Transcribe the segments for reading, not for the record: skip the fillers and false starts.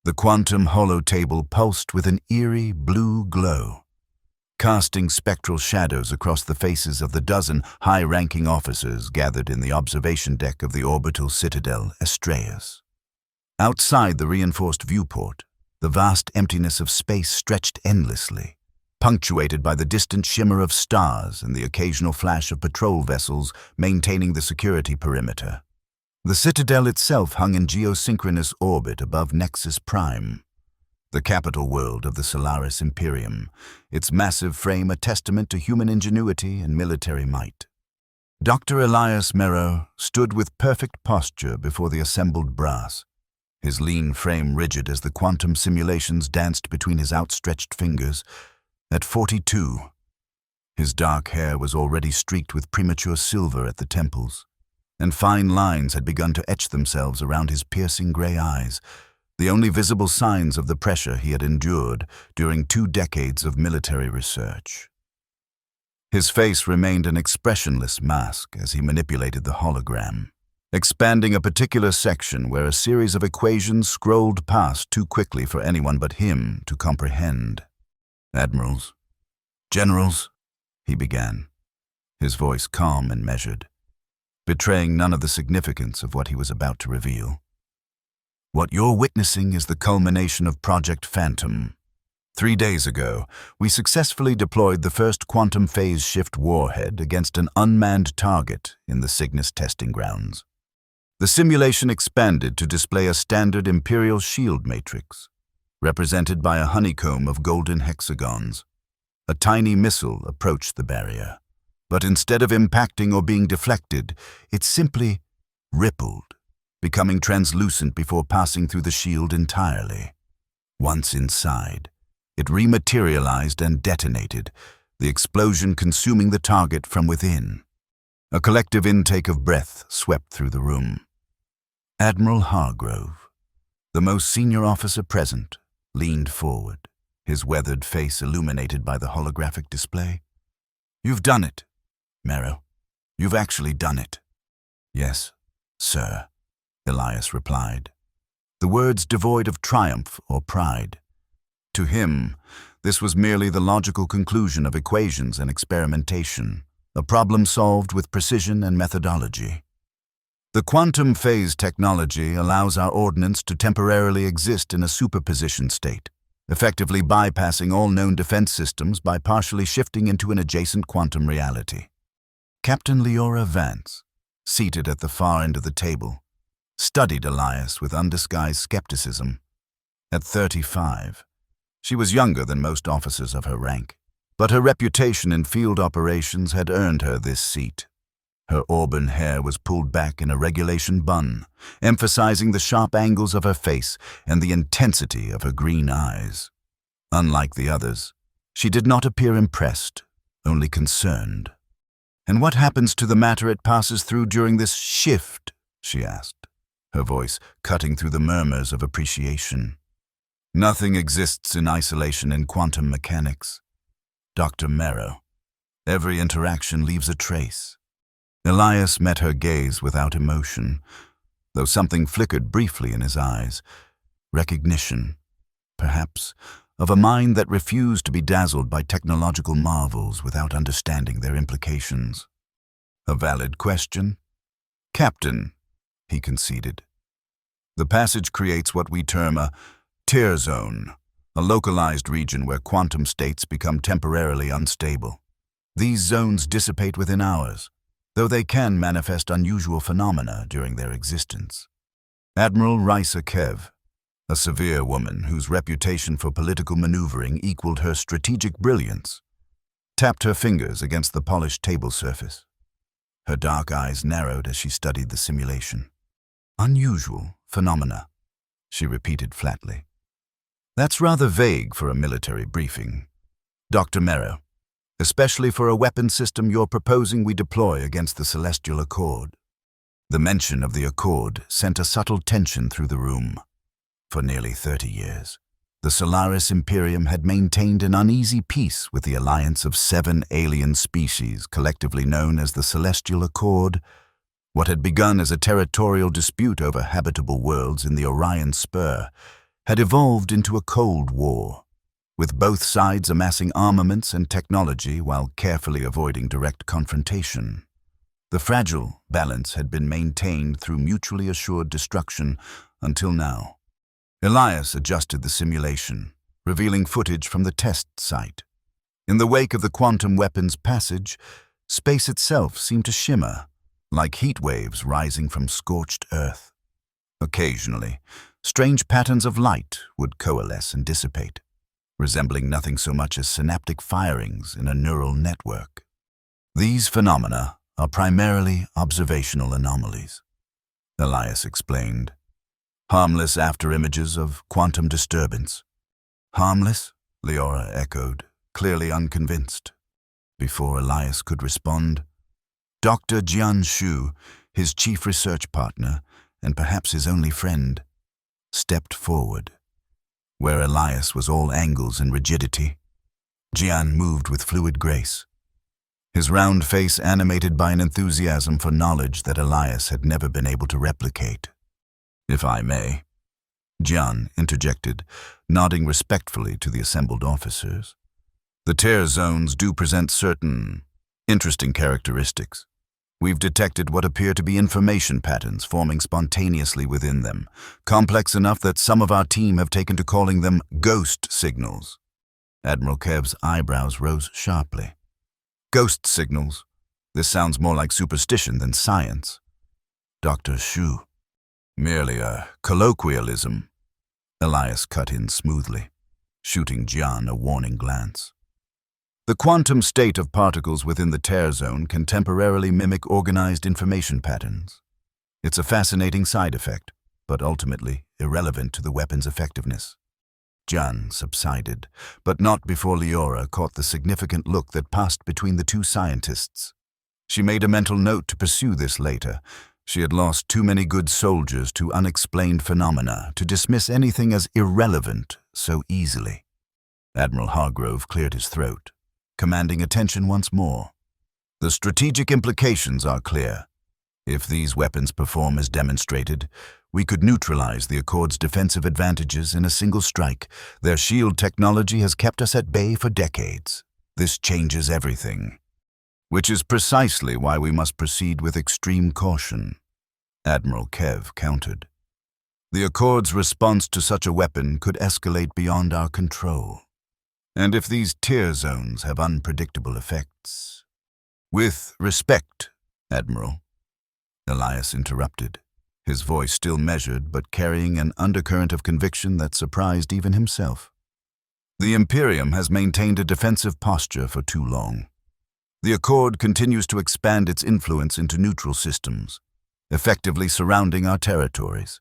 The quantum holotable pulsed with an eerie blue glow, casting spectral shadows across the faces of the dozen high-ranking officers gathered in the observation deck of the orbital citadel Estrellas. Outside the reinforced viewport, the vast emptiness of space stretched endlessly, punctuated by the distant shimmer of stars and the occasional flash of patrol vessels maintaining the security perimeter. The citadel itself hung in geosynchronous orbit above Nexus Prime, the capital world of the Solaris Imperium, its massive frame a testament to human ingenuity and military might. Dr. Elias Mero stood with perfect posture before the assembled brass, his lean frame rigid as the quantum simulations danced between his outstretched fingers. At 42, his dark hair was already streaked with premature silver at the temples, and fine lines had begun to etch themselves around his piercing gray eyes, the only visible signs of the pressure he had endured during 2 decades of military research. His face remained an expressionless mask as he manipulated the hologram, expanding a particular section where a series of equations scrolled past too quickly for anyone but him to comprehend. "Admirals, generals," he began, his voice calm and measured, betraying none of the significance of what he was about to reveal. "What you're witnessing is the culmination of Project Phantom. 3 days ago, we successfully deployed the first quantum phase shift warhead against an unmanned target in the Cygnus testing grounds. The simulation expanded to display a standard Imperial shield matrix, represented by a honeycomb of golden hexagons. A tiny missile approached the barrier, but instead of impacting or being deflected, it simply rippled, becoming translucent before passing through the shield entirely. Once inside, it rematerialized and detonated, the explosion consuming the target from within. A collective intake of breath swept through the room. Admiral Hargrove, the most senior officer present, leaned forward, his weathered face illuminated by the holographic display. "You've done it, Mero. You've actually done it." "Yes, sir," Elias replied, the words devoid of triumph or pride. To him, this was merely the logical conclusion of equations and experimentation, a problem solved with precision and methodology. The quantum phase technology allows our ordnance to temporarily exist in a superposition state, effectively bypassing all known defense systems by partially shifting into an adjacent quantum reality. Captain Leora Vance, seated at the far end of the table, studied Elias with undisguised skepticism. At 35, she was younger than most officers of her rank, but her reputation in field operations had earned her this seat. Her auburn hair was pulled back in a regulation bun, emphasizing the sharp angles of her face and the intensity of her green eyes. Unlike the others, she did not appear impressed, only concerned. "And what happens to the matter it passes through during this shift?" she asked, her voice cutting through the murmurs of appreciation. "Nothing exists in isolation in quantum mechanics, Dr. Mero. Every interaction leaves a trace." Elias met her gaze without emotion, though something flickered briefly in his eyes. Recognition, perhaps, of a mind that refused to be dazzled by technological marvels without understanding their implications. "A valid question, Captain," he conceded. "The passage creates what we term a tear zone, a localized region where quantum states become temporarily unstable. These zones dissipate within hours, though they can manifest unusual phenomena during their existence." Admiral Raisa Kev, a severe woman whose reputation for political maneuvering equaled her strategic brilliance, tapped her fingers against the polished table surface. Her dark eyes narrowed as she studied the simulation. "Unusual phenomena," she repeated flatly. "That's rather vague for a military briefing, Dr. Mero, especially for a weapon system you're proposing we deploy against the Celestial Accord." The mention of the Accord sent a subtle tension through the room. For nearly 30 years, the Solaris Imperium had maintained an uneasy peace with the alliance of 7 alien species collectively known as the Celestial Accord. What had begun as a territorial dispute over habitable worlds in the Orion Spur had evolved into a Cold War, with both sides amassing armaments and technology while carefully avoiding direct confrontation. The fragile balance had been maintained through mutually assured destruction until now. Elias adjusted the simulation, revealing footage from the test site. In the wake of the quantum weapon's passage, space itself seemed to shimmer, like heat waves rising from scorched earth. Occasionally, strange patterns of light would coalesce and dissipate, resembling nothing so much as synaptic firings in a neural network. These phenomena are primarily observational anomalies, Elias explained. Harmless afterimages of quantum disturbance. Harmless? Leora echoed, clearly unconvinced. Before Elias could respond, Dr. Jian Shu, his chief research partner, and perhaps his only friend, stepped forward. Where Elias was all angles and rigidity, Jian moved with fluid grace, his round face animated by an enthusiasm for knowledge that Elias had never been able to replicate. "If I may," Jian interjected, nodding respectfully to the assembled officers. "The tear zones do present certain interesting characteristics. We've detected what appear to be information patterns forming spontaneously within them, complex enough that some of our team have taken to calling them ghost signals." Admiral Kev's eyebrows rose sharply. "Ghost signals? This sounds more like superstition than science." "Dr. Shu, merely a colloquialism," Elias cut in smoothly, shooting Jian a warning glance. "The quantum state of particles within the tear zone can temporarily mimic organized information patterns. It's a fascinating side effect, but ultimately irrelevant to the weapon's effectiveness." Jian subsided, but not before Leora caught the significant look that passed between the two scientists. She made a mental note to pursue this later. She had lost too many good soldiers to unexplained phenomena to dismiss anything as irrelevant so easily. Admiral Hargrove cleared his throat, commanding attention once more. "The strategic implications are clear. If these weapons perform as demonstrated, we could neutralize the Accord's defensive advantages in a single strike. Their shield technology has kept us at bay for decades. This changes everything. Which is precisely why we must proceed with extreme caution," Admiral Kev countered. "The Accord's response to such a weapon could escalate beyond our control. And if these tear zones have unpredictable effects—" "With respect, Admiral," Elias interrupted, his voice still measured but carrying an undercurrent of conviction that surprised even himself. "The Imperium has maintained a defensive posture for too long. The Accord continues to expand its influence into neutral systems, effectively surrounding our territories.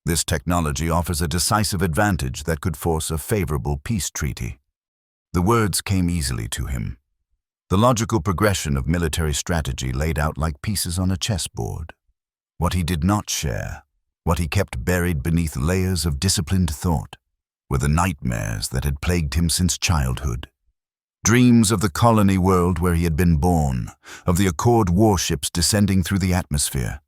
This technology offers a decisive advantage that could force a favorable peace treaty." The words came easily to him, the logical progression of military strategy laid out like pieces on a chessboard. What he did not share, what he kept buried beneath layers of disciplined thought, were the nightmares that had plagued him since childhood. Dreams of the colony world where he had been born, of the Accord warships descending through the atmosphere,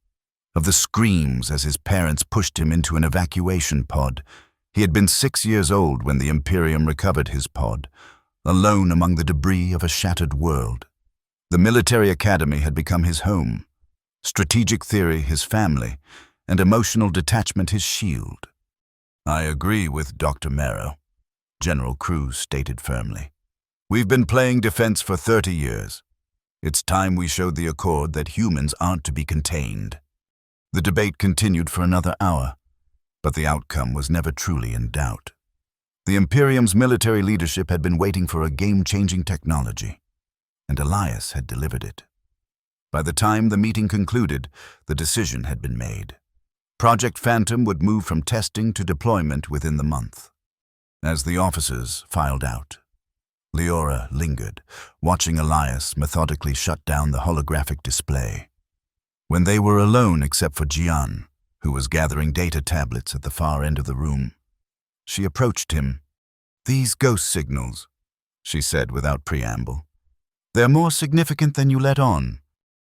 of the screams as his parents pushed him into an evacuation pod. He had been 6 years old when the Imperium recovered his pod, alone among the debris of a shattered world. The military academy had become his home, strategic theory his family, and emotional detachment his shield. "I agree with Dr. Marrow," General Cruz stated firmly. "We've been playing defense for 30 years. It's time we showed the Accord that humans aren't to be contained." The debate continued for another hour, but the outcome was never truly in doubt. The Imperium's military leadership had been waiting for a game-changing technology, and Elias had delivered it. By the time the meeting concluded, the decision had been made. Project Phantom would move from testing to deployment within the month. As the officers filed out, Leora lingered, watching Elias methodically shut down the holographic display. When they were alone except for Jian, who was gathering data tablets at the far end of the room, she approached him. "These ghost signals," she said without preamble. "They're more significant than you let on."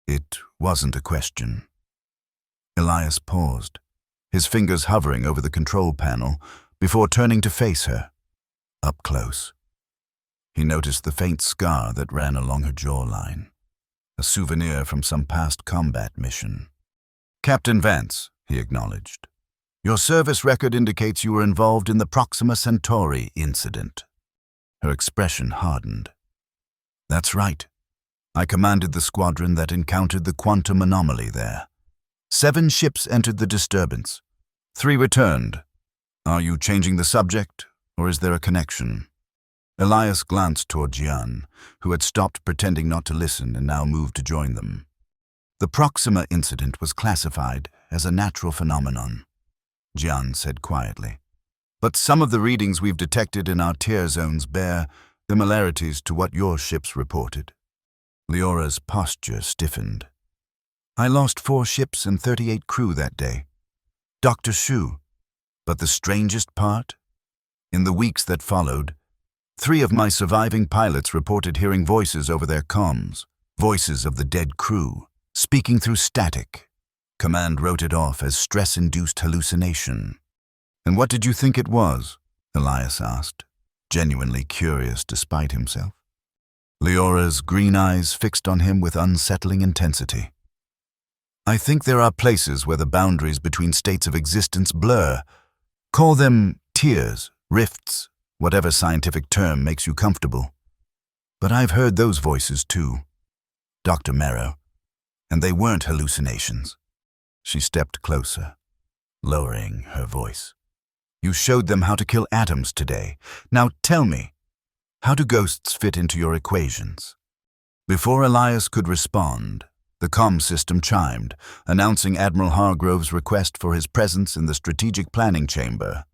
It wasn't a question. Elias paused, his fingers hovering over the control panel, before turning to face her, up close. He noticed the faint scar that ran along her jawline, a souvenir from some past combat mission. "Captain Vance," he acknowledged, "your service record indicates you were involved in the Proxima Centauri incident." Her expression hardened. "That's right. I commanded the squadron that encountered the quantum anomaly there. 7 ships entered the disturbance. 3 returned. Are you changing the subject, or is there a connection?" Elias glanced toward Jian, who had stopped pretending not to listen and now moved to join them. "The Proxima incident was classified as a natural phenomenon," Jian said quietly. "But some of the readings we've detected in our tear zones bear similarities to what your ships reported." Leora's posture stiffened. "I lost 4 ships and 38 crew that day. Dr. Shu. But the strangest part? In the weeks that followed, 3 of my surviving pilots reported hearing voices over their comms, voices of the dead crew, speaking through static. Command wrote it off as stress-induced hallucination." "And what did you think it was?" Elias asked, genuinely curious despite himself. Leora's green eyes fixed on him with unsettling intensity. "I think there are places where the boundaries between states of existence blur. Call them tiers, rifts, whatever scientific term makes you comfortable. But I've heard those voices too, Dr. Merrow, and they weren't hallucinations." She stepped closer, lowering her voice. "You showed them how to kill atoms today. Now tell me, how do ghosts fit into your equations?" Before Elias could respond, the comm system chimed, announcing Admiral Hargrove's request for his presence in the strategic planning chamber.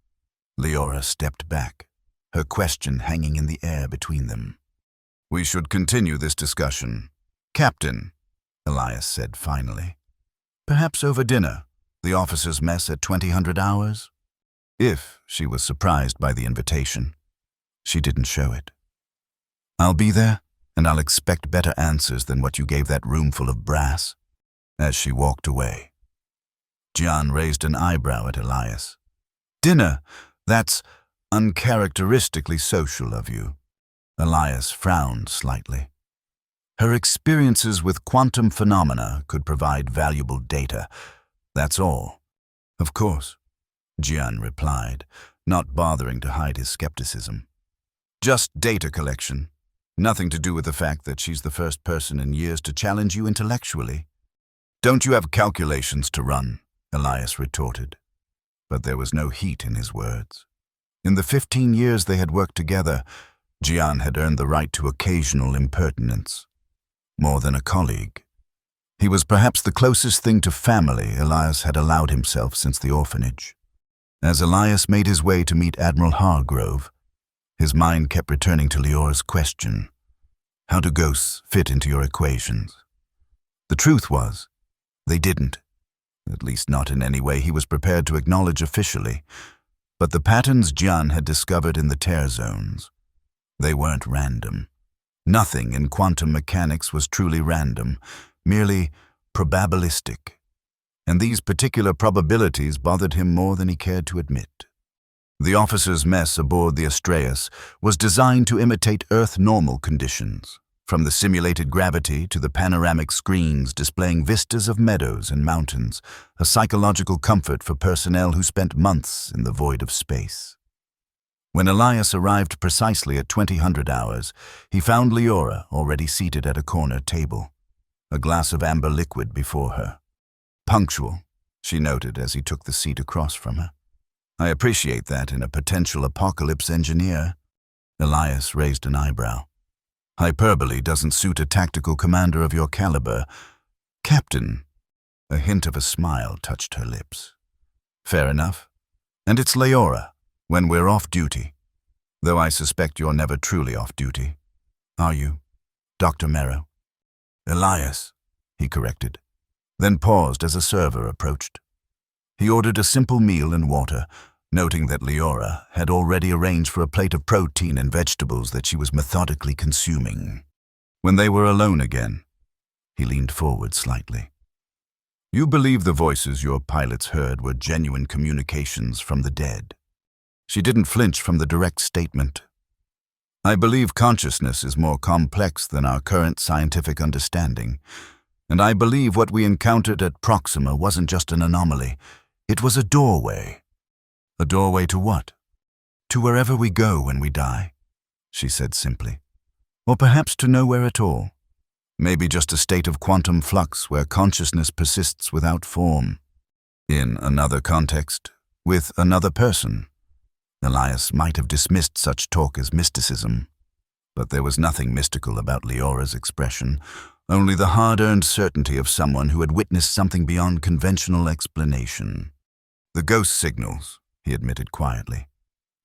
Leora stepped back, her question hanging in the air between them. "We should continue this discussion, Captain," Elias said finally. "Perhaps over dinner, the officers' mess at 2000 hours?" If she was surprised by the invitation, she didn't show it. "I'll be there, and I'll expect better answers than what you gave that room full of brass." As she walked away, Jian raised an eyebrow at Elias. "Dinner? That's uncharacteristically social of you." Elias frowned slightly. Her experiences with quantum phenomena could provide valuable data. That's all. "Of course," Jian replied, not bothering to hide his skepticism. "Just data collection. Nothing to do with the fact that she's the first person in years to challenge you intellectually." "Don't you have calculations to run?" Elias retorted. But there was no heat in his words. In the 15 years they had worked together, Jian had earned the right to occasional impertinence. More than a colleague. He was perhaps the closest thing to family Elias had allowed himself since the orphanage. As Elias made his way to meet Admiral Hargrove, his mind kept returning to Leora's question. How do ghosts fit into your equations? The truth was, they didn't. At least not in any way he was prepared to acknowledge officially. But the patterns Jian had discovered in the tear zones, they weren't random. Nothing in quantum mechanics was truly random, merely probabilistic. And these particular probabilities bothered him more than he cared to admit. The officers' mess aboard the Astraeus was designed to imitate Earth-normal conditions, from the simulated gravity to the panoramic screens displaying vistas of meadows and mountains, a psychological comfort for personnel who spent months in the void of space. When Elias arrived precisely at 2000 hours, he found Leora already seated at a corner table, a glass of amber liquid before her. Punctual, she noted as he took the seat across from her. I appreciate that in a potential apocalypse engineer. Elias raised an eyebrow. Hyperbole doesn't suit a tactical commander of your caliber. Captain. A hint of a smile touched her lips. Fair enough. And it's Leora, when we're off duty. Though I suspect you're never truly off duty. Are you, Dr. Merrow? Elias, he corrected, then paused as a server approached. He ordered a simple meal and water, noting that Leora had already arranged for a plate of protein and vegetables that she was methodically consuming. When they were alone again, he leaned forward slightly. You believe the voices your pilots heard were genuine communications from the dead? She didn't flinch from the direct statement. I believe consciousness is more complex than our current scientific understanding, and I believe what we encountered at Proxima wasn't just an anomaly. It was a doorway. A doorway to what? To wherever we go when we die, she said simply. Or perhaps to nowhere at all. Maybe just a state of quantum flux where consciousness persists without form. In another context, with another person. Elias might have dismissed such talk as mysticism, but there was nothing mystical about Leora's expression, only the hard-earned certainty of someone who had witnessed something beyond conventional explanation. The ghost signals, he admitted quietly,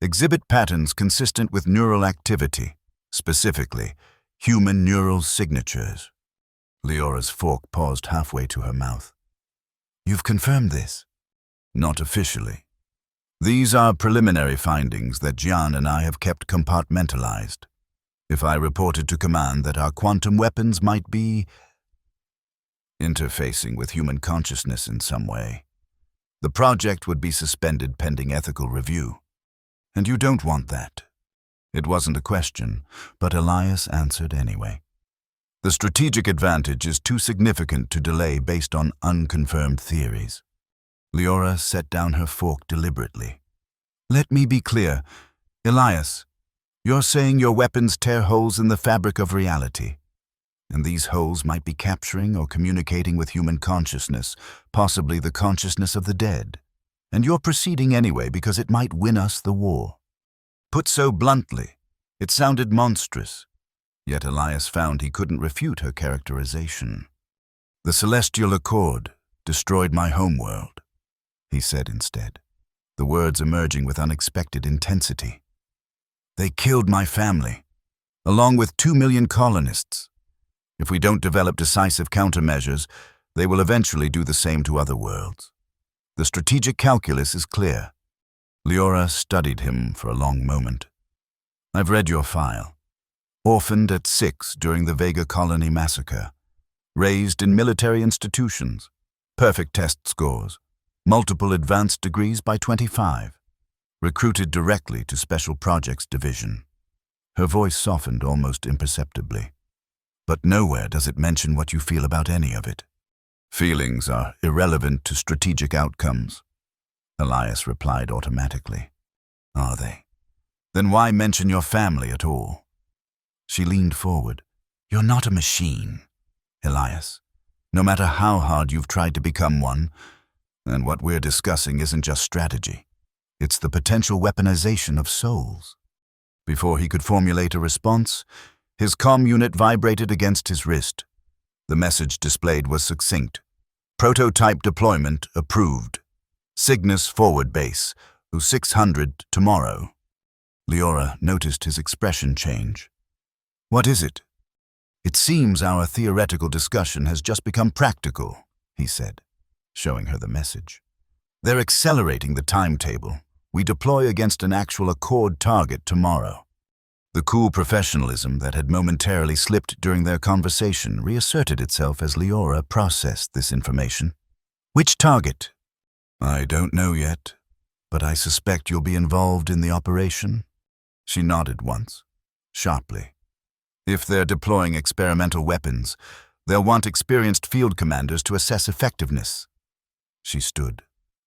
exhibit patterns consistent with neural activity, specifically, human neural signatures. Leora's fork paused halfway to her mouth. You've confirmed this? Not officially. These are preliminary findings that Jian and I have kept compartmentalized. If I reported to command that our quantum weapons might be interfacing with human consciousness in some way, the project would be suspended pending ethical review. And you don't want that. It wasn't a question, but Elias answered anyway. The strategic advantage is too significant to delay based on unconfirmed theories. Leora set down her fork deliberately. Let me be clear. Elias, you're saying your weapons tear holes in the fabric of reality. And these holes might be capturing or communicating with human consciousness, possibly the consciousness of the dead. And you're proceeding anyway because it might win us the war. Put so bluntly, it sounded monstrous. Yet Elias found he couldn't refute her characterization. The celestial accord destroyed my homeworld, he said instead, the words emerging with unexpected intensity. They killed my family, along with 2 million colonists. If we don't develop decisive countermeasures, they will eventually do the same to other worlds. The strategic calculus is clear. Leora studied him for a long moment. I've read your file. Orphaned at 6 during the Vega Colony massacre. Raised in military institutions. Perfect test scores. Multiple advanced degrees by 25. Recruited directly to Special Projects Division. Her voice softened almost imperceptibly. But nowhere does it mention what you feel about any of it. Feelings are irrelevant to strategic outcomes. Elias replied automatically. Are they? Then why mention your family at all? She leaned forward. You're not a machine, Elias. No matter how hard you've tried to become one, and what we're discussing isn't just strategy. It's the potential weaponization of souls. Before he could formulate a response, his comm unit vibrated against his wrist. The message displayed was succinct. Prototype deployment approved. Cygnus forward base, 600 tomorrow. Leora noticed his expression change. What is it? It seems our theoretical discussion has just become practical, he said, showing her the message. They're accelerating the timetable. We deploy against an actual Accord target tomorrow. The cool professionalism that had momentarily slipped during their conversation reasserted itself as Leora processed this information. Which target? I don't know yet, but I suspect you'll be involved in the operation. She nodded once, sharply. If they're deploying experimental weapons, they'll want experienced field commanders to assess effectiveness. She stood,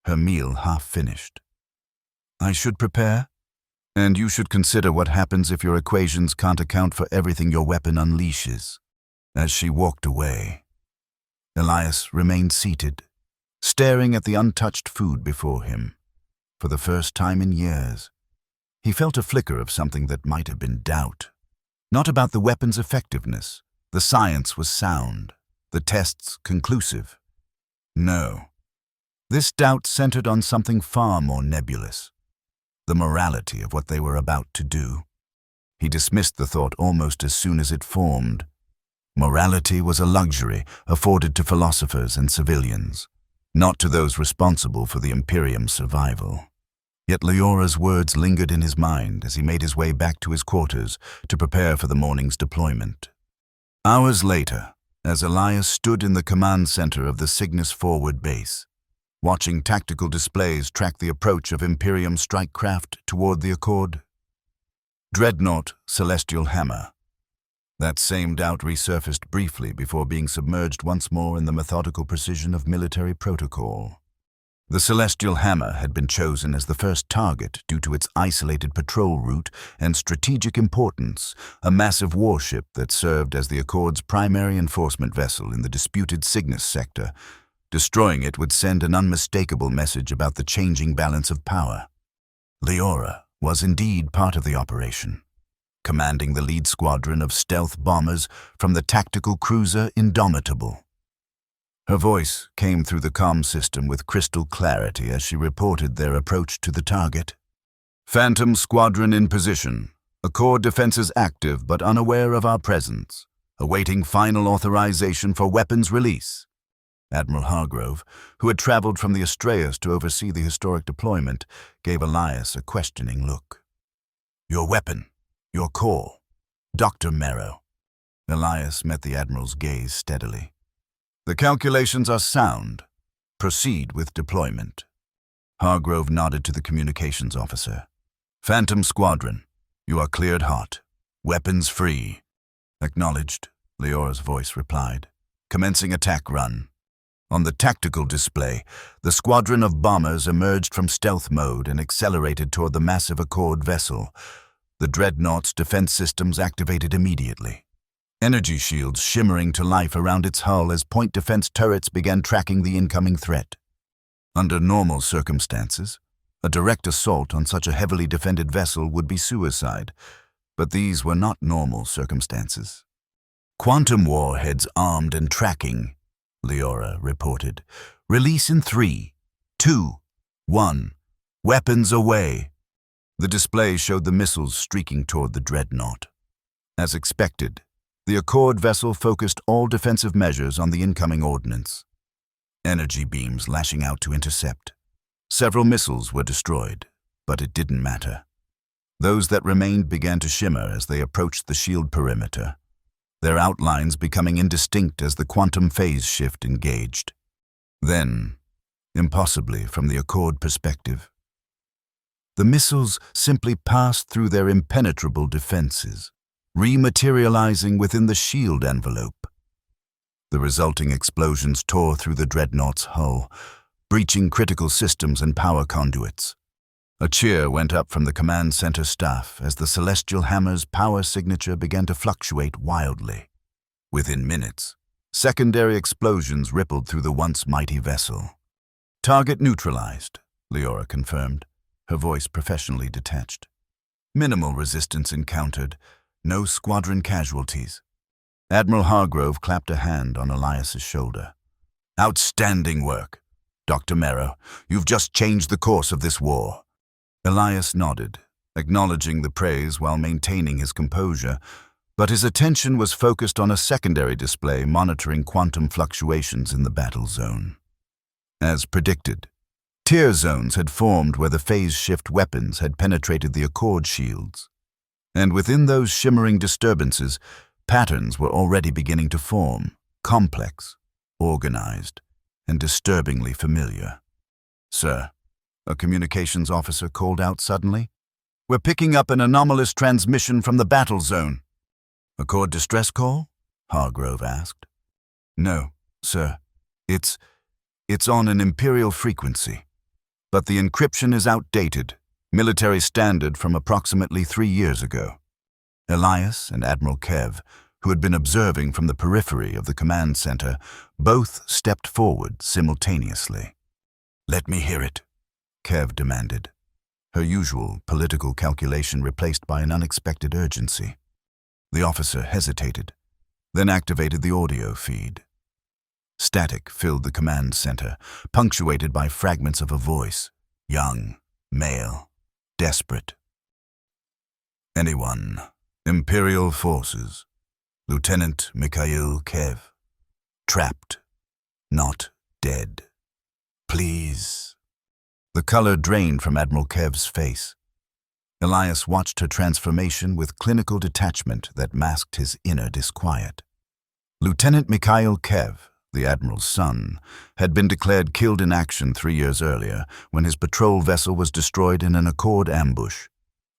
her meal half finished. I should prepare? And you should consider what happens if your equations can't account for everything your weapon unleashes. As she walked away, Elias remained seated, staring at the untouched food before him. For the first time in years, he felt a flicker of something that might have been doubt. Not about the weapon's effectiveness. The science was sound, the tests conclusive. No. This doubt centered on something far more nebulous. The morality of what they were about to do. He dismissed the thought almost as soon as it formed. Morality was a luxury afforded to philosophers and civilians, not to those responsible for the Imperium's survival. Yet Leora's words lingered in his mind as he made his way back to his quarters to prepare for the morning's deployment. Hours later, as Elias stood in the command center of the Cygnus forward base, watching tactical displays track the approach of Imperium strike craft toward the Accord. Dreadnought Celestial Hammer. That same doubt resurfaced briefly before being submerged once more in the methodical precision of military protocol. The Celestial Hammer had been chosen as the first target due to its isolated patrol route and strategic importance, a massive warship that served as the Accord's primary enforcement vessel in the disputed Cygnus sector. Destroying it would send an unmistakable message about the changing balance of power. Leora was indeed part of the operation, commanding the lead squadron of stealth bombers from the tactical cruiser Indomitable. Her voice came through the comm system with crystal clarity as she reported their approach to the target. Phantom Squadron in position. Accord defenses active but unaware of our presence. Awaiting final authorization for weapons release. Admiral Hargrove, who had traveled from the Astraeus to oversee the historic deployment, gave Elias a questioning look. Your weapon. Your call. Dr. Merrow. Elias met the Admiral's gaze steadily. The calculations are sound. Proceed with deployment. Hargrove nodded to the communications officer. Phantom Squadron, you are cleared hot. Weapons free. Acknowledged, Leora's voice replied. Commencing attack run. On the tactical display, the squadron of bombers emerged from stealth mode and accelerated toward the massive Accord vessel. The Dreadnought's defense systems activated immediately. Energy shields shimmering to life around its hull as point defense turrets began tracking the incoming threat. Under normal circumstances, a direct assault on such a heavily defended vessel would be suicide, but these were not normal circumstances. Quantum warheads armed and tracking, Leora reported. Release in 3, 2, 1. Weapons away. The display showed the missiles streaking toward the Dreadnought. As expected, the Accord vessel focused all defensive measures on the incoming ordnance. Energy beams lashing out to intercept. Several missiles were destroyed, but it didn't matter. Those that remained began to shimmer as they approached the shield perimeter, their outlines becoming indistinct as the quantum phase shift engaged. Then, impossibly from the Accord perspective, the missiles simply passed through their impenetrable defenses, rematerializing within the shield envelope. The resulting explosions tore through the Dreadnought's hull, breaching critical systems and power conduits. A cheer went up from the command center staff as the Celestial Hammer's power signature began to fluctuate wildly. Within minutes, secondary explosions rippled through the once mighty vessel. Target neutralized, Leora confirmed, her voice professionally detached. Minimal resistance encountered. No squadron casualties. Admiral Hargrove clapped a hand on Elias's shoulder. Outstanding work. Dr. Merrow, you've just changed the course of this war. Elias nodded, acknowledging the praise while maintaining his composure, but his attention was focused on a secondary display monitoring quantum fluctuations in the battle zone. As predicted, tear zones had formed where the phase-shift weapons had penetrated the Accord shields. And within those shimmering disturbances, patterns were already beginning to form, complex, organized, and disturbingly familiar. Sir, a communications officer called out suddenly. We're picking up an anomalous transmission from the battle zone. Accord distress call? Hargrove asked. No, sir. It's on an Imperial frequency. But the encryption is outdated. Military standard from approximately 3 years ago. Elias and Admiral Kev, who had been observing from the periphery of the command center, both stepped forward simultaneously. Let me hear it, Kev demanded, her usual political calculation replaced by an unexpected urgency. The officer hesitated, then activated the audio feed. Static filled the command center, punctuated by fragments of a voice, young, male, desperate. Anyone. Imperial forces. Lieutenant Mikhail Kev. Trapped. Not dead. Please. The color drained from Admiral Kev's face. Elias watched her transformation with clinical detachment that masked his inner disquiet. Lieutenant Mikhail Kev, the Admiral's son, had been declared killed in action 3 years earlier when his patrol vessel was destroyed in an Accord ambush.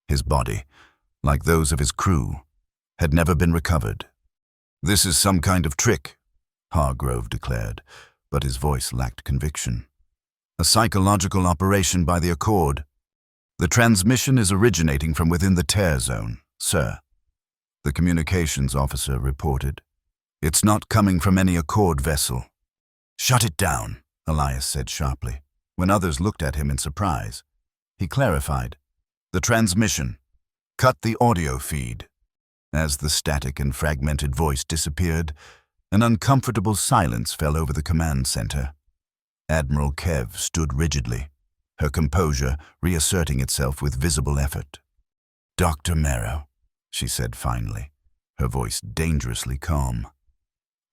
His body, like those of his crew, had never been recovered. "This is some kind of trick," Hargrove declared, but his voice lacked conviction. "A psychological operation by the Accord. The transmission is originating from within the tear zone, sir," the communications officer reported. "It's not coming from any Accord vessel." "Shut it down," Elias said sharply, when others looked at him in surprise. He clarified, "The transmission. Cut the audio feed." As the static and fragmented voice disappeared, an uncomfortable silence fell over the command center. Admiral Kev stood rigidly, her composure reasserting itself with visible effort. "Dr. Merrow," she said finally, her voice dangerously calm,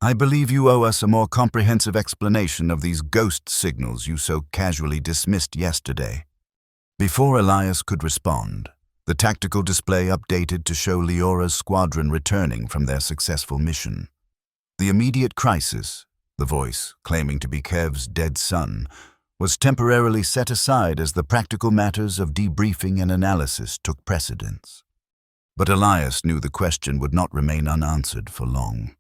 "I believe you owe us a more comprehensive explanation of these ghost signals you so casually dismissed yesterday." Before Elias could respond, the tactical display updated to show Leora's squadron returning from their successful mission. The immediate crisis, the voice claiming to be Kev's dead son, was temporarily set aside as the practical matters of debriefing and analysis took precedence. But Elias knew the question would not remain unanswered for long.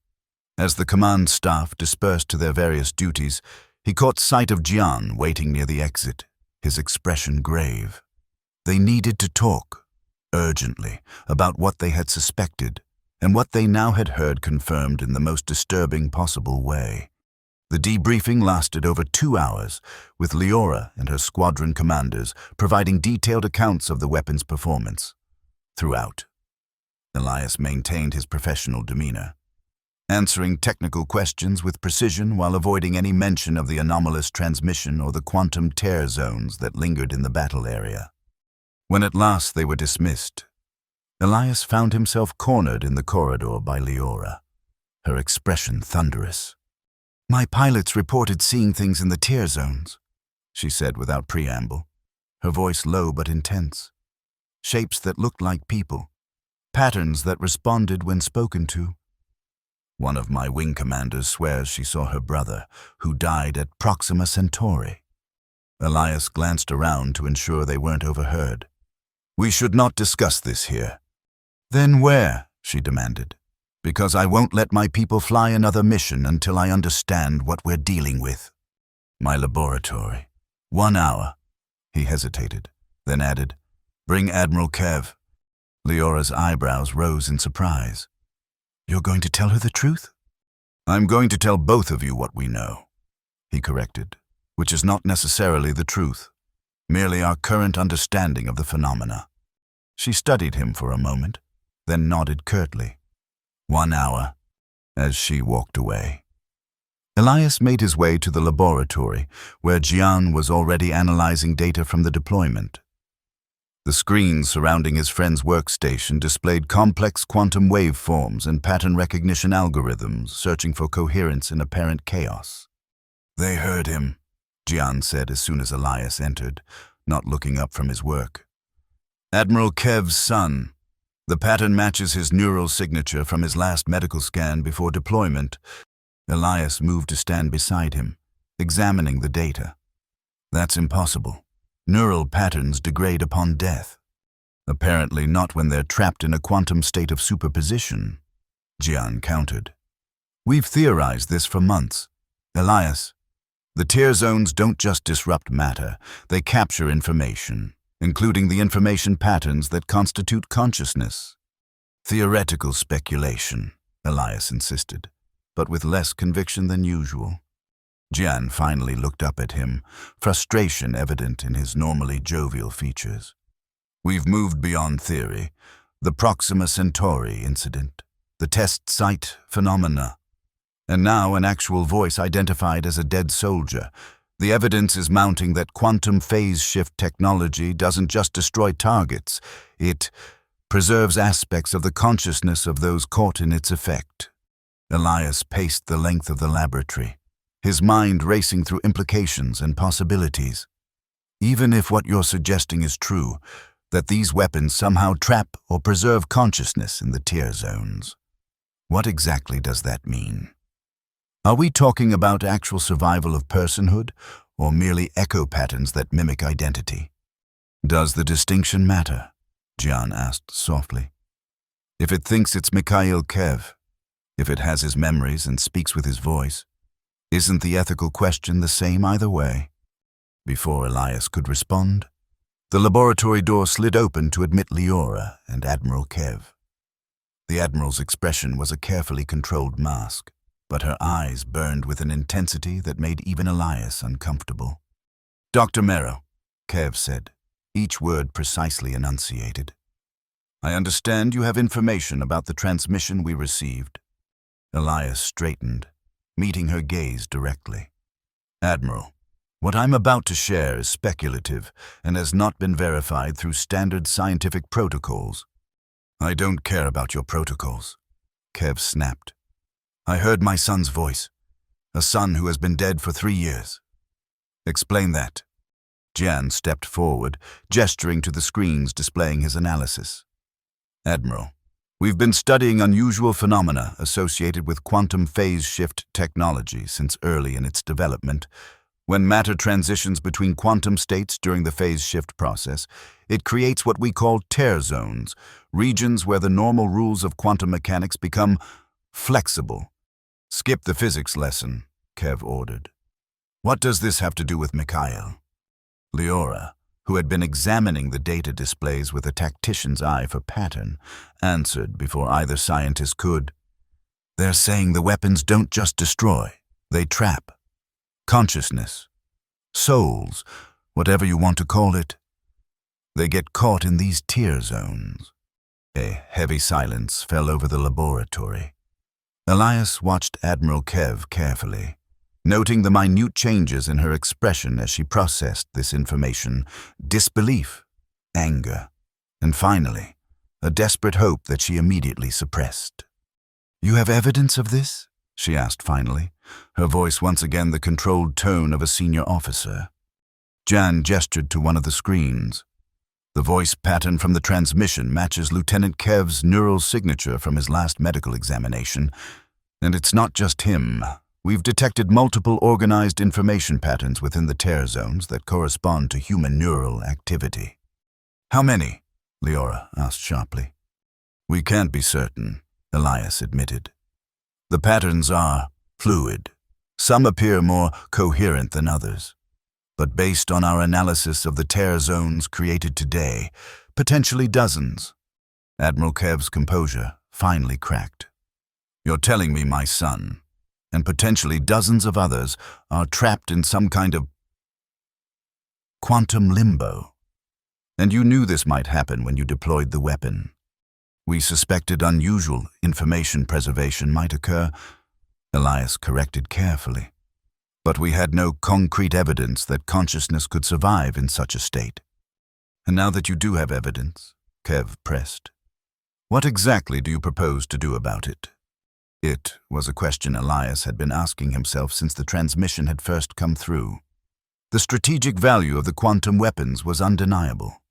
As the command staff dispersed to their various duties, he caught sight of Jian waiting near the exit, his expression grave. They needed to talk, urgently, about what they had suspected and what they now had heard confirmed in the most disturbing possible way. The debriefing lasted over 2 hours, with Leora and her squadron commanders providing detailed accounts of the weapon's performance. Throughout, Elias maintained his professional demeanor, answering technical questions with precision while avoiding any mention of the anomalous transmission or the quantum tear zones that lingered in the battle area. When at last they were dismissed, Elias found himself cornered in the corridor by Leora, her expression thunderous. "My pilots reported seeing things in the tear zones," she said without preamble, her voice low but intense. "Shapes that looked like people, patterns that responded when spoken to. One of my wing commanders swears she saw her brother, who died at Proxima Centauri." Elias glanced around to ensure they weren't overheard. "We should not discuss this here." "Then where?" she demanded. "Because I won't let my people fly another mission until I understand what we're dealing with." "My laboratory. 1 hour." He hesitated, then added, "Bring Admiral Kev." Leora's eyebrows rose in surprise. "You're going to tell her the truth?" "I'm going to tell both of you what we know," he corrected, "which is not necessarily the truth, merely our current understanding of the phenomena." She studied him for a moment, then nodded curtly. 1 hour, as she walked away. Elias made his way to the laboratory, where Jian was already analyzing data from the deployment. The screens surrounding his friend's workstation displayed complex quantum waveforms and pattern recognition algorithms searching for coherence in apparent chaos. "They heard him," Jian said as soon as Elias entered, not looking up from his work. "Admiral Kev's son. The pattern matches his neural signature from his last medical scan before deployment." Elias moved to stand beside him, examining the data. "That's impossible. Neural patterns degrade upon death. Apparently not when they're trapped in a quantum state of superposition," Jian countered. "We've theorized this for months. Elias, the tear zones don't just disrupt matter, they capture information, including the information patterns that constitute consciousness." "Theoretical speculation," Elias insisted, but with less conviction than usual. Jian finally looked up at him, frustration evident in his normally jovial features. "We've moved beyond theory. The Proxima Centauri incident, the test site phenomena, and now an actual voice identified as a dead soldier. The evidence is mounting that quantum phase shift technology doesn't just destroy targets, it preserves aspects of the consciousness of those caught in its effect." Elias paced the length of the laboratory, his mind racing through implications and possibilities. "Even if what you're suggesting is true, that these weapons somehow trap or preserve consciousness in the tear zones, what exactly does that mean?" Are we talking about actual survival of personhood, or merely echo patterns that mimic identity? Does the distinction matter? Jian asked softly. If it thinks it's Mikhail Kev, if it has his memories and speaks with his voice, isn't the ethical question the same either way? Before Elias could respond, the laboratory door slid open to admit Leora and Admiral Kev. The Admiral's expression was a carefully controlled mask, but her eyes burned with an intensity that made even Elias uncomfortable. "Dr. Mero," Kev said, each word precisely enunciated. "I understand you have information about the transmission we received." Elias straightened, meeting her gaze directly. "Admiral, what I'm about to share is speculative and has not been verified through standard scientific protocols." "I don't care about your protocols," Kev snapped. "I heard my son's voice, a son who has been dead for 3 years. Explain that." Jian stepped forward, gesturing to the screens displaying his analysis. "Admiral, we've been studying unusual phenomena associated with quantum phase shift technology since early in its development. When matter transitions between quantum states during the phase shift process, it creates what we call tear zones, regions where the normal rules of quantum mechanics become flexible." "Skip the physics lesson," Kev ordered. "What does this have to do with Mikhail?" Leora, who had been examining the data displays with a tactician's eye for pattern, answered before either scientist could. "They're saying the weapons don't just destroy, they trap. Consciousness, souls, whatever you want to call it. They get caught in these tear zones." A heavy silence fell over the laboratory. Elias watched Admiral Kev carefully, noting the minute changes in her expression as she processed this information: disbelief, anger, and finally, a desperate hope that she immediately suppressed. "You have evidence of this?" she asked finally, her voice once again the controlled tone of a senior officer. Jian gestured to one of the screens. "The voice pattern from the transmission matches Lieutenant Kev's neural signature from his last medical examination. And it's not just him. We've detected multiple organized information patterns within the tear zones that correspond to human neural activity." "How many?" Leora asked sharply. "We can't be certain," Elias admitted. "The patterns are fluid. Some appear more coherent than others. But based on our analysis of the tear zones created today, potentially dozens." Admiral Kev's composure finally cracked. "You're telling me my son, and potentially dozens of others, are trapped in some kind of quantum limbo. And you knew this might happen when you deployed the weapon. We suspected unusual information preservation might occur," Elias corrected carefully. "But we had no concrete evidence that consciousness could survive in such a state." "And now that you do have evidence," Kev pressed, "what exactly do you propose to do about it?" It was a question Elias had been asking himself since the transmission had first come through. The strategic value of the quantum weapons was undeniable.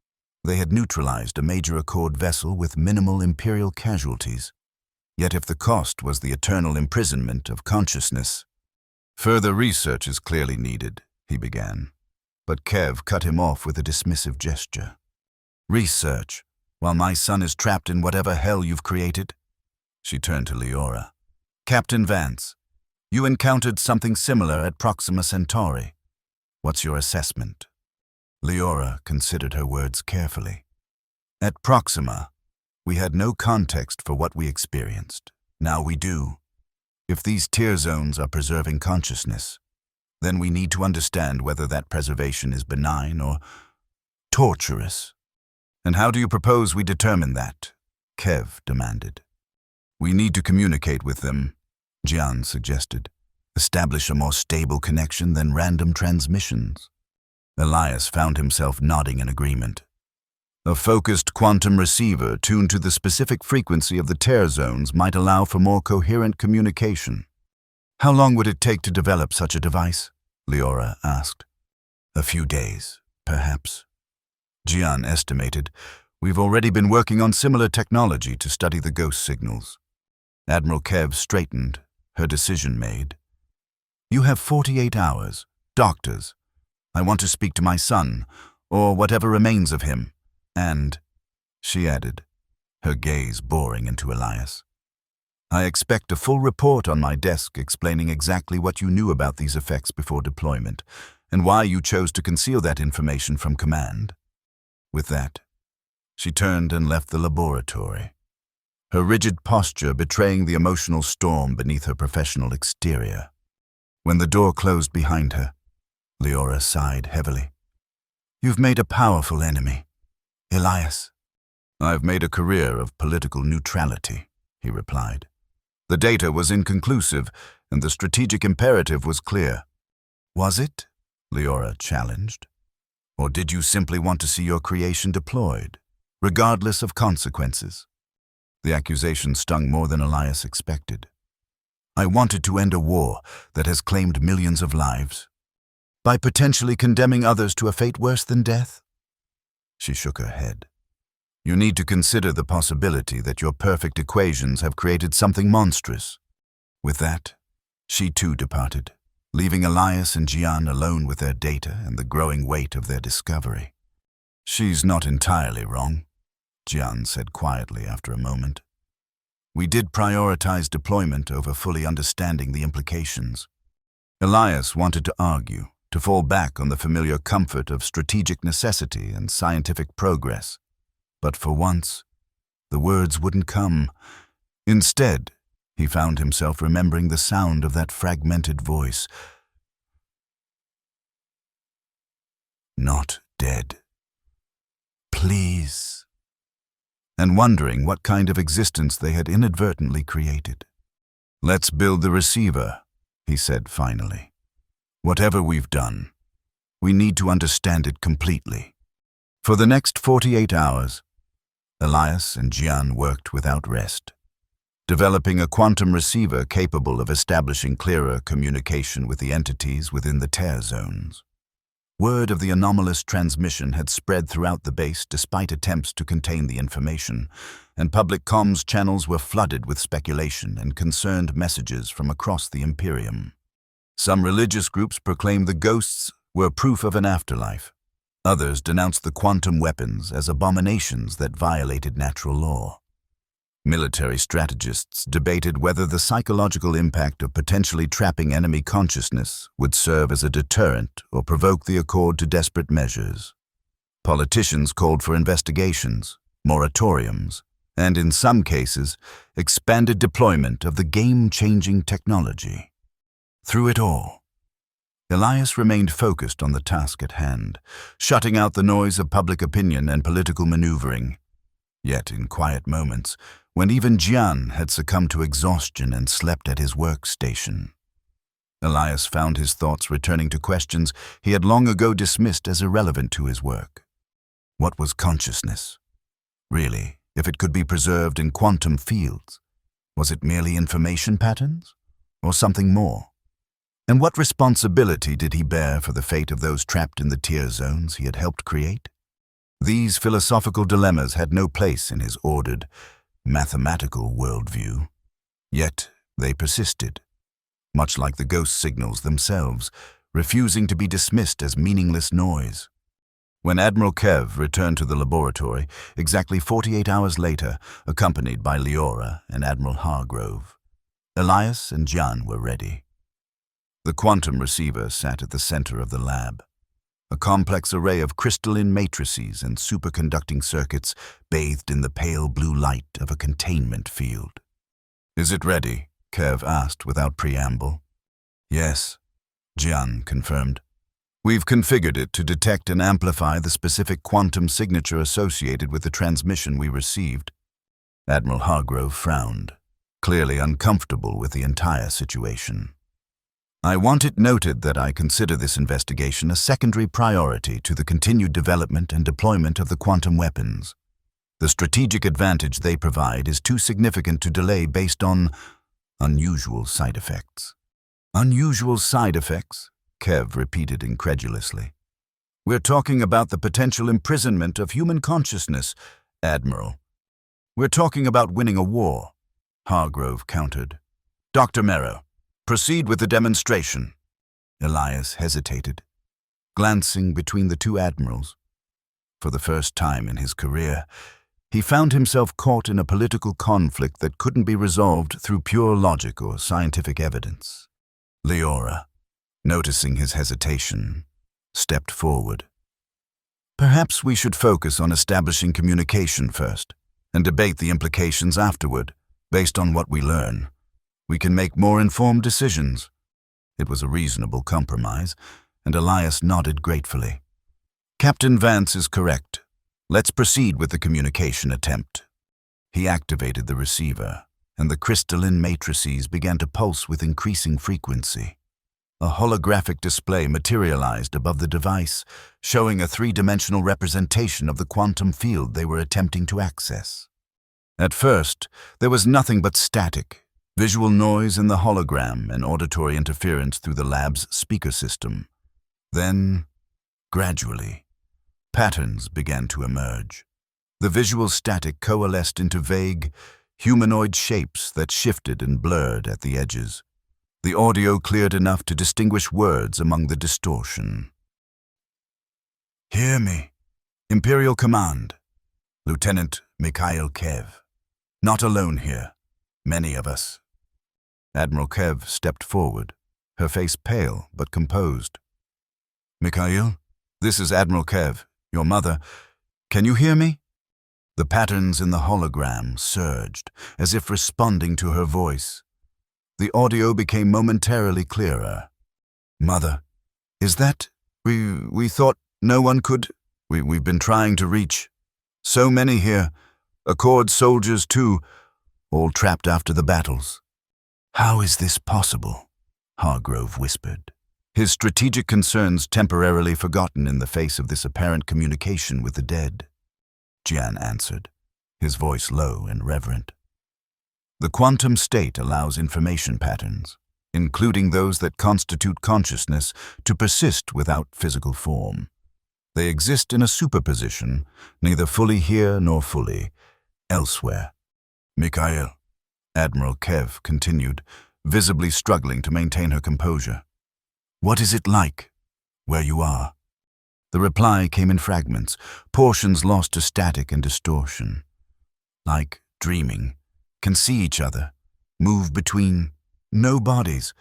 They had neutralized a major Accord vessel with minimal Imperial casualties. Yet if the cost was the eternal imprisonment of consciousness— "Further research is clearly needed," he began. But Kev cut him off with a dismissive gesture. "Research, while my son is trapped in whatever hell you've created?" She turned to Leora. "Captain Vance, you encountered something similar at Proxima Centauri. What's your assessment?" Leora considered her words carefully. "At Proxima, we had no context for what we experienced. Now we do. If these tear zones are preserving consciousness, then we need to understand whether that preservation is benign or torturous." "And how do you propose we determine that?" Kev demanded. "We need to communicate with them," Jian suggested. "Establish a more stable connection than random transmissions." Elias found himself nodding in agreement. A focused quantum receiver tuned to the specific frequency of the tear zones might allow for more coherent communication. "How long would it take to develop such a device?" Leora asked. "A few days, perhaps." Jian estimated, "We've already been working on similar technology to study the ghost signals." Admiral Kev straightened, her decision made. You have 48 hours. Doctors. I want to speak to my son, or whatever remains of him. And, she added, her gaze boring into Elias, I expect a full report on my desk explaining exactly what you knew about these effects before deployment, and why you chose to conceal that information from command. With that, she turned and left the laboratory, her rigid posture betraying the emotional storm beneath her professional exterior. When the door closed behind her, Leora sighed heavily. You've made a powerful enemy, Elias. I've made a career of political neutrality, he replied. The data was inconclusive, and the strategic imperative was clear. Was it? Leora challenged. Or did you simply want to see your creation deployed, regardless of consequences? The accusation stung more than Elias expected. I wanted to end a war that has claimed millions of lives, by potentially condemning others to a fate worse than death? She shook her head. You need to consider the possibility that your perfect equations have created something monstrous. With that, she too departed, leaving Elias and Jian alone with their data and the growing weight of their discovery. She's not entirely wrong, Jian said quietly after a moment. We did prioritize deployment over fully understanding the implications. Elias wanted to argue, to fall back on the familiar comfort of strategic necessity and scientific progress. But for once, the words wouldn't come. Instead, he found himself remembering the sound of that fragmented voice. Not dead. Please. And wondering what kind of existence they had inadvertently created. Let's build the receiver, he said finally. Whatever we've done, we need to understand it completely. For the next 48 hours, Elias and Jian worked without rest, developing a quantum receiver capable of establishing clearer communication with the entities within the tear zones. Word of the anomalous transmission had spread throughout the base despite attempts to contain the information, and public comms channels were flooded with speculation and concerned messages from across the Imperium. Some religious groups proclaimed the ghosts were proof of an afterlife. Others denounced the quantum weapons as abominations that violated natural law. Military strategists debated whether the psychological impact of potentially trapping enemy consciousness would serve as a deterrent or provoke the Accord to desperate measures. Politicians called for investigations, moratoriums, and in some cases, expanded deployment of the game-changing technology. Through it all, Elias remained focused on the task at hand, shutting out the noise of public opinion and political maneuvering. Yet in quiet moments, when even Jian had succumbed to exhaustion and slept at his workstation, Elias found his thoughts returning to questions he had long ago dismissed as irrelevant to his work. What was consciousness? Really, if it could be preserved in quantum fields, was it merely information patterns, or something more? And what responsibility did he bear for the fate of those trapped in the tear zones he had helped create? These philosophical dilemmas had no place in his ordered, mathematical worldview. Yet they persisted, much like the ghost signals themselves, refusing to be dismissed as meaningless noise. When Admiral Kev returned to the laboratory, exactly 48 hours later, accompanied by Leora and Admiral Hargrove, Elias and Jian were ready. The quantum receiver sat at the center of the lab, a complex array of crystalline matrices and superconducting circuits bathed in the pale blue light of a containment field. Is it ready? Kev asked without preamble. Yes, Jian confirmed. We've configured it to detect and amplify the specific quantum signature associated with the transmission we received. Admiral Hargrove frowned, clearly uncomfortable with the entire situation. I want it noted that I consider this investigation a secondary priority to the continued development and deployment of the quantum weapons. The strategic advantage they provide is too significant to delay based on unusual side effects. Unusual side effects? Kev repeated incredulously. We're talking about the potential imprisonment of human consciousness, Admiral. We're talking about winning a war, Hargrove countered. Dr. Merrow, proceed with the demonstration. Elias hesitated, glancing between the two admirals. For the first time in his career, he found himself caught in a political conflict that couldn't be resolved through pure logic or scientific evidence. Leora, noticing his hesitation, stepped forward. "Perhaps we should focus on establishing communication first, and debate the implications afterward, based on what we learn. We can make more informed decisions." It was a reasonable compromise, and Elias nodded gratefully. "Captain Vance is correct. Let's proceed with the communication attempt." He activated the receiver, and the crystalline matrices began to pulse with increasing frequency. A holographic display materialized above the device, showing a three-dimensional representation of the quantum field they were attempting to access. At first, there was nothing but static, visual noise in the hologram and auditory interference through the lab's speaker system. Then, gradually, patterns began to emerge. The visual static coalesced into vague, humanoid shapes that shifted and blurred at the edges. The audio cleared enough to distinguish words among the distortion. "Hear me. Imperial Command. Lieutenant Mikhail Kev. Not alone here. Many of us." Admiral Kev stepped forward, her face pale but composed. "Mikhail, this is Admiral Kev, your mother. Can you hear me?" The patterns in the hologram surged, as if responding to her voice. The audio became momentarily clearer. "Mother, is that... We thought no one could... We've been trying to reach. So many here. Accord soldiers too, all trapped after the battles." "How is this possible?" Hargrove whispered, his strategic concerns temporarily forgotten in the face of this apparent communication with the dead. Jian answered, his voice low and reverent. "The quantum state allows information patterns, including those that constitute consciousness, to persist without physical form. They exist in a superposition, neither fully here nor fully elsewhere." "Mikhail," Admiral Kev continued, visibly struggling to maintain her composure. "What is it like, where you are?" The reply came in fragments, portions lost to static and distortion. "Like dreaming, can see each other, move between no bodies,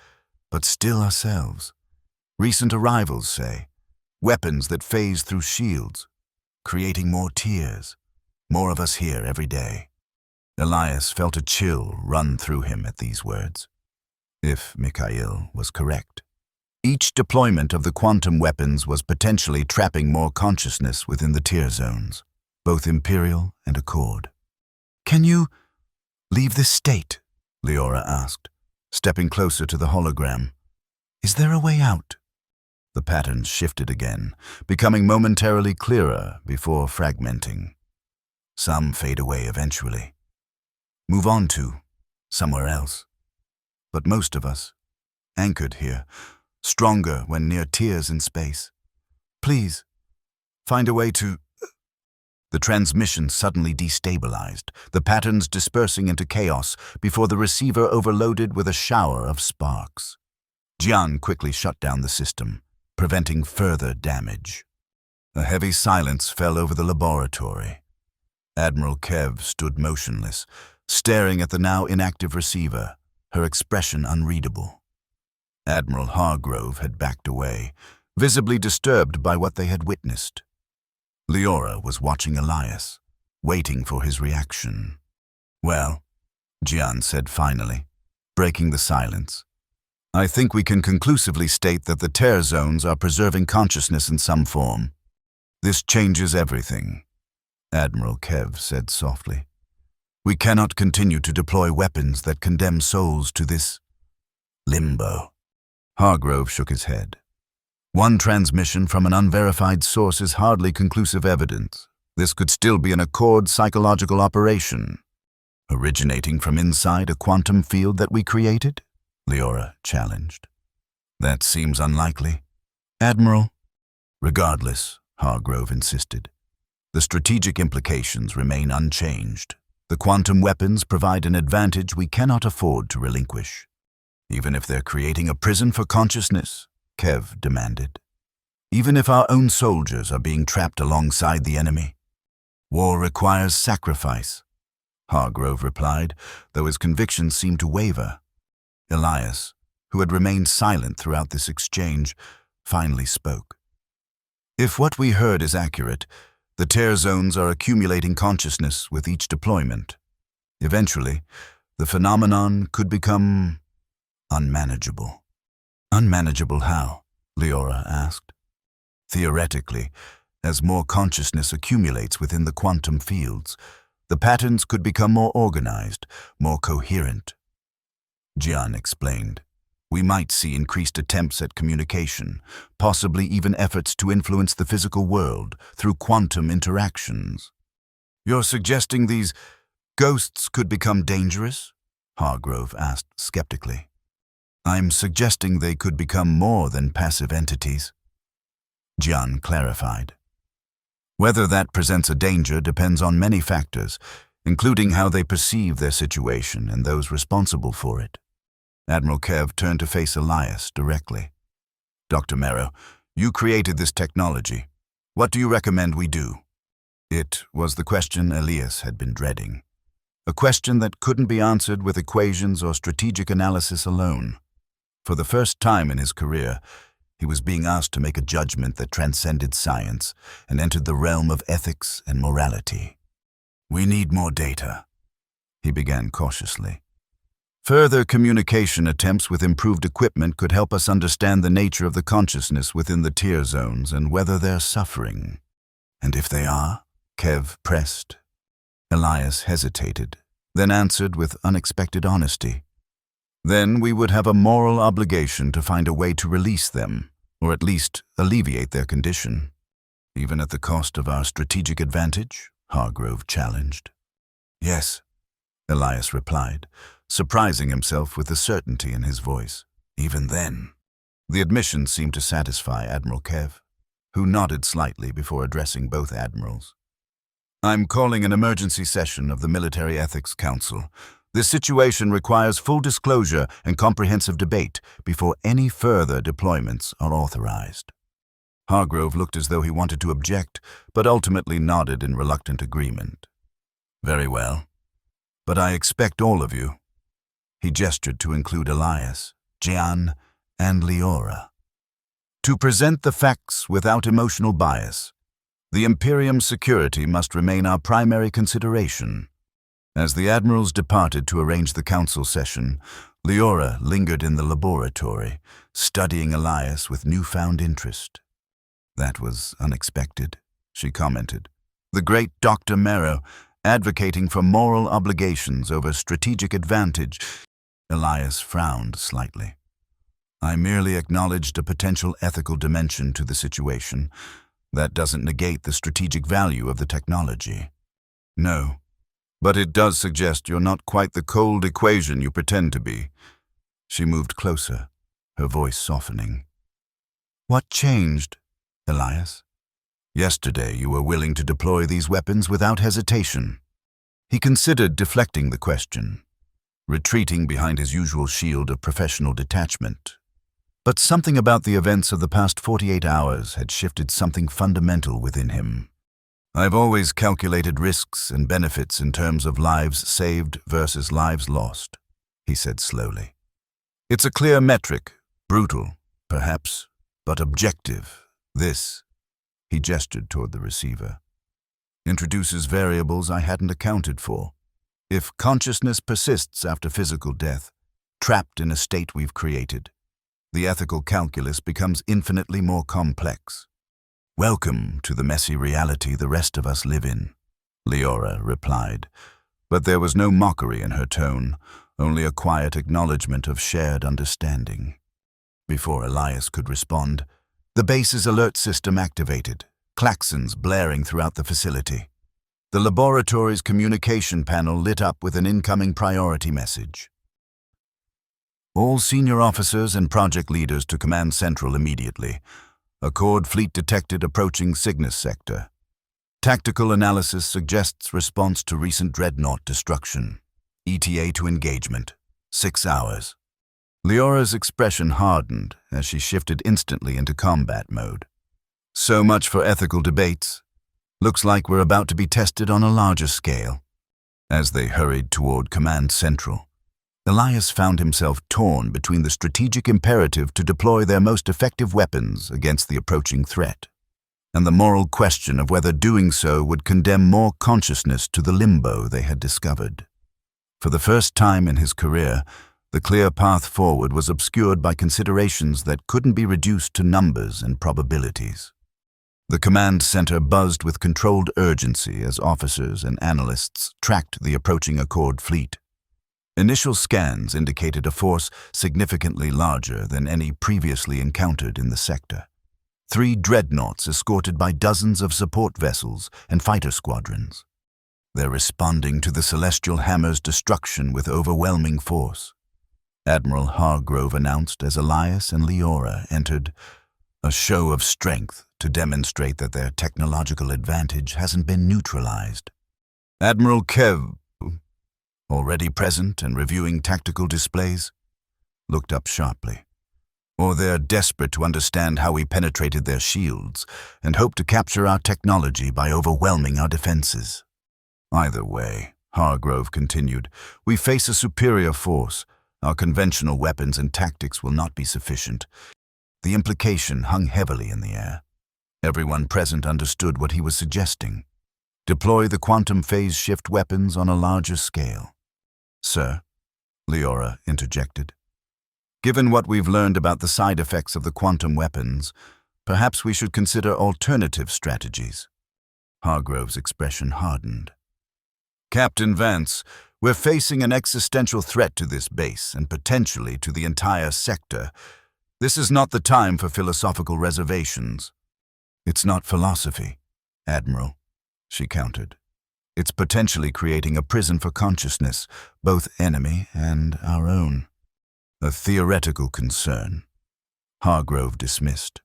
but still ourselves. Recent arrivals, say, weapons that phase through shields, creating more tears, more of us here every day." Elias felt a chill run through him at these words. If Mikhail was correct, each deployment of the quantum weapons was potentially trapping more consciousness within the tear zones, both Imperial and Accord. "Can you leave this state?" Leora asked, stepping closer to the hologram. "Is there a way out?" The patterns shifted again, becoming momentarily clearer before fragmenting. Some fade away eventually. Move on to somewhere else. But most of us, anchored here, stronger when near tears in space. Please, find a way to... The transmission suddenly destabilized, the patterns dispersing into chaos before the receiver overloaded with a shower of sparks. Jian quickly shut down the system, preventing further damage. A heavy silence fell over the laboratory. Admiral Kev stood motionless, staring at the now inactive receiver, her expression unreadable. Admiral Hargrove had backed away, visibly disturbed by what they had witnessed. Leora was watching Elias, waiting for his reaction. "Well," Jian said finally, breaking the silence, "I think we can conclusively state that the tear zones are preserving consciousness in some form. This changes everything," Admiral Kev said softly. "We cannot continue to deploy weapons that condemn souls to this limbo." Hargrove shook his head. "One transmission from an unverified source is hardly conclusive evidence. This could still be an Accord psychological operation. Originating from inside a quantum field that we created?" Leora challenged. "That seems unlikely." "Admiral." "Regardless," Hargrove insisted, "the strategic implications remain unchanged. The quantum weapons provide an advantage we cannot afford to relinquish. Even if they're creating a prison for consciousness, Kev demanded. Even if our own soldiers are being trapped alongside the enemy? War requires sacrifice, Hargrove replied, though his convictions seemed to waver. Elias, who had remained silent throughout this exchange, finally spoke. If what we heard is accurate, the tear zones are accumulating consciousness with each deployment. Eventually, the phenomenon could become unmanageable. Unmanageable how? Leora asked. Theoretically, as more consciousness accumulates within the quantum fields, the patterns could become more organized, more coherent. Jian explained. We might see increased attempts at communication, possibly even efforts to influence the physical world through quantum interactions. You're suggesting these ghosts could become dangerous? Hargrove asked skeptically. I'm suggesting they could become more than passive entities, Jian clarified. Whether that presents a danger depends on many factors, including how they perceive their situation and those responsible for it. Admiral Kev turned to face Elias directly. Dr. Merrow, you created this technology. What do you recommend we do? It was the question Elias had been dreading. A question that couldn't be answered with equations or strategic analysis alone. For the first time in his career, he was being asked to make a judgment that transcended science and entered the realm of ethics and morality. We need more data, he began cautiously. Further communication attempts with improved equipment could help us understand the nature of the consciousness within the tear zones and whether they're suffering. And if they are? Kev pressed. Elias hesitated, then answered with unexpected honesty. Then we would have a moral obligation to find a way to release them, or at least alleviate their condition. Even at the cost of our strategic advantage? Hargrove challenged. Yes, Elias replied, surprising himself with the certainty in his voice. Even then. The admission seemed to satisfy Admiral Kev, who nodded slightly before addressing both admirals. I'm calling an emergency session of the Military Ethics Council. This situation requires full disclosure and comprehensive debate before any further deployments are authorized. Hargrove looked as though he wanted to object, but ultimately nodded in reluctant agreement. Very well. But I expect all of you. He gestured to include Elias, Jian, and Leora. To present the facts without emotional bias, the Imperium's security must remain our primary consideration. As the admirals departed to arrange the council session, Leora lingered in the laboratory, studying Elias with newfound interest. That was unexpected, she commented. The great Dr. Merrow, advocating for moral obligations over strategic advantage. Elias frowned slightly. I merely acknowledged a potential ethical dimension to the situation. That doesn't negate the strategic value of the technology. No, but it does suggest you're not quite the cold equation you pretend to be. She moved closer, her voice softening. What changed, Elias? Yesterday you were willing to deploy these weapons without hesitation. He considered deflecting the question, retreating behind his usual shield of professional detachment. But something about the events of the past 48 hours had shifted something fundamental within him. I've always calculated risks and benefits in terms of lives saved versus lives lost, he said slowly. It's a clear metric, brutal, perhaps, but objective. This, he gestured toward the receiver, introduces variables I hadn't accounted for. If consciousness persists after physical death, trapped in a state we've created, the ethical calculus becomes infinitely more complex. Welcome to the messy reality the rest of us live in, Leora replied, but there was no mockery in her tone, only a quiet acknowledgement of shared understanding. Before Elias could respond, the base's alert system activated, klaxons blaring throughout the facility. The laboratory's communication panel lit up with an incoming priority message. All senior officers and project leaders to Command Central immediately. Accord fleet detected approaching Cygnus sector. Tactical analysis suggests response to recent dreadnought destruction. ETA to engagement, 6 hours. Leora's expression hardened as she shifted instantly into combat mode. So much for ethical debates. Looks like we're about to be tested on a larger scale. As they hurried toward Command Central, Elias found himself torn between the strategic imperative to deploy their most effective weapons against the approaching threat, and the moral question of whether doing so would condemn more consciousness to the limbo they had discovered. For the first time in his career, the clear path forward was obscured by considerations that couldn't be reduced to numbers and probabilities. The command center buzzed with controlled urgency as officers and analysts tracked the approaching Accord fleet. Initial scans indicated a force significantly larger than any previously encountered in the sector. 3 dreadnoughts escorted by dozens of support vessels and fighter squadrons. They're responding to the Celestial Hammer's destruction with overwhelming force, Admiral Hargrove announced as Elias and Leora entered, a show of strength to demonstrate that their technological advantage hasn't been neutralized. Admiral Kev, already present and reviewing tactical displays, looked up sharply. Or they're desperate to understand how we penetrated their shields and hope to capture our technology by overwhelming our defenses. Either way, Hargrove continued, we face a superior force. Our conventional weapons and tactics will not be sufficient. The implication hung heavily in the air. Everyone present understood what he was suggesting. Deploy the quantum phase shift weapons on a larger scale. Sir, Leora interjected. Given what we've learned about the side effects of the quantum weapons, perhaps we should consider alternative strategies. Hargrove's expression hardened. Captain Vance, we're facing an existential threat to this base and potentially to the entire sector. This is not the time for philosophical reservations. It's not philosophy, Admiral, she countered. It's potentially creating a prison for consciousness, both enemy and our own. A theoretical concern, Hargrove dismissed,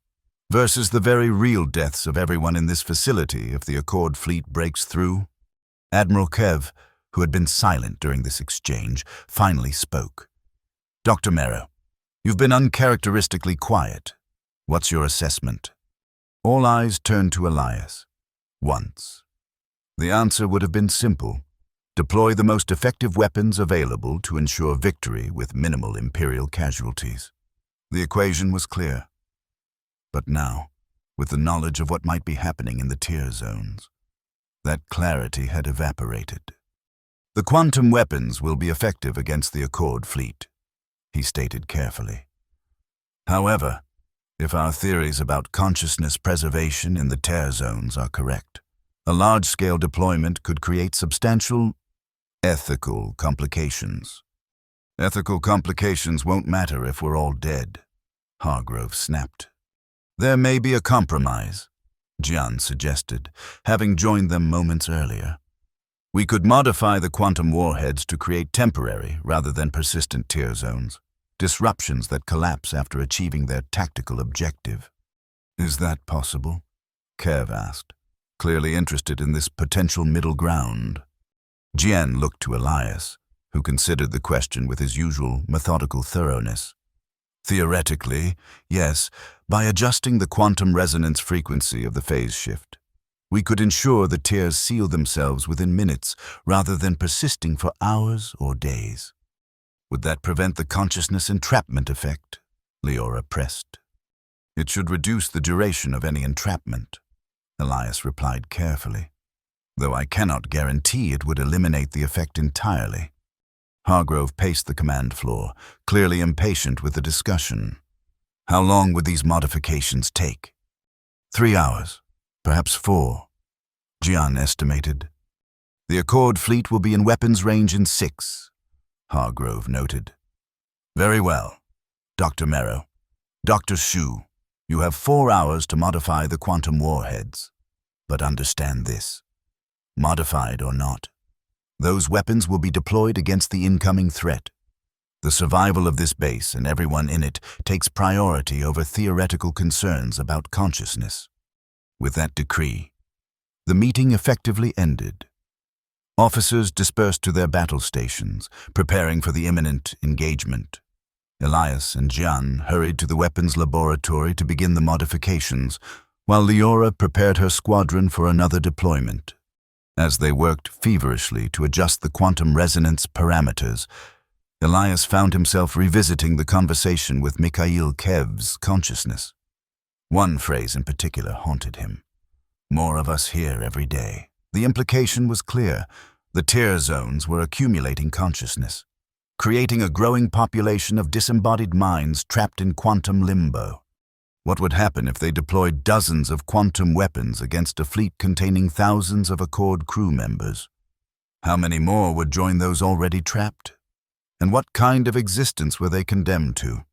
versus the very real deaths of everyone in this facility if the Accord fleet breaks through. Admiral Kev, who had been silent during this exchange, finally spoke. Dr. Merrow, you've been uncharacteristically quiet. What's your assessment? All eyes turned to Elias. Once. The answer would have been simple. Deploy the most effective weapons available to ensure victory with minimal Imperial casualties. The equation was clear. But now, with the knowledge of what might be happening in the tier zones, that clarity had evaporated. The quantum weapons will be effective against the Accord fleet, he stated carefully. However, if our theories about consciousness preservation in the tear zones are correct, a large-scale deployment could create substantial ethical complications. Ethical complications won't matter if we're all dead, Hargrove snapped. There may be a compromise, Jian suggested, having joined them moments earlier. We could modify the quantum warheads to create temporary rather than persistent tear zones, disruptions that collapse after achieving their tactical objective. Is that possible? Kev asked, clearly interested in this potential middle ground. Jian looked to Elias, who considered the question with his usual methodical thoroughness. Theoretically, yes, by adjusting the quantum resonance frequency of the phase shift, we could ensure the tears seal themselves within minutes rather than persisting for hours or days. Would that prevent the consciousness entrapment effect? Leora pressed. It should reduce the duration of any entrapment, Elias replied carefully, though I cannot guarantee it would eliminate the effect entirely. Hargrove paced the command floor, clearly impatient with the discussion. How long would these modifications take? 3 hours, perhaps 4, Jian estimated. The Accord fleet will be in weapons range in 6, Hargrove noted. Very well, Dr. Merrow. Dr. Shu, you have 4 hours to modify the quantum warheads. But understand this. Modified or not, those weapons will be deployed against the incoming threat. The survival of this base and everyone in it takes priority over theoretical concerns about consciousness. With that decree, the meeting effectively ended. Officers dispersed to their battle stations, preparing for the imminent engagement. Elias and Jian hurried to the weapons laboratory to begin the modifications, while Leora prepared her squadron for another deployment. As they worked feverishly to adjust the quantum resonance parameters, Elias found himself revisiting the conversation with Mikhail Kev's consciousness. One phrase in particular haunted him. More of us here every day. The implication was clear. The tear zones were accumulating consciousness, creating a growing population of disembodied minds trapped in quantum limbo. What would happen if they deployed dozens of quantum weapons against a fleet containing thousands of Accord crew members? How many more would join those already trapped? And what kind of existence were they condemned to?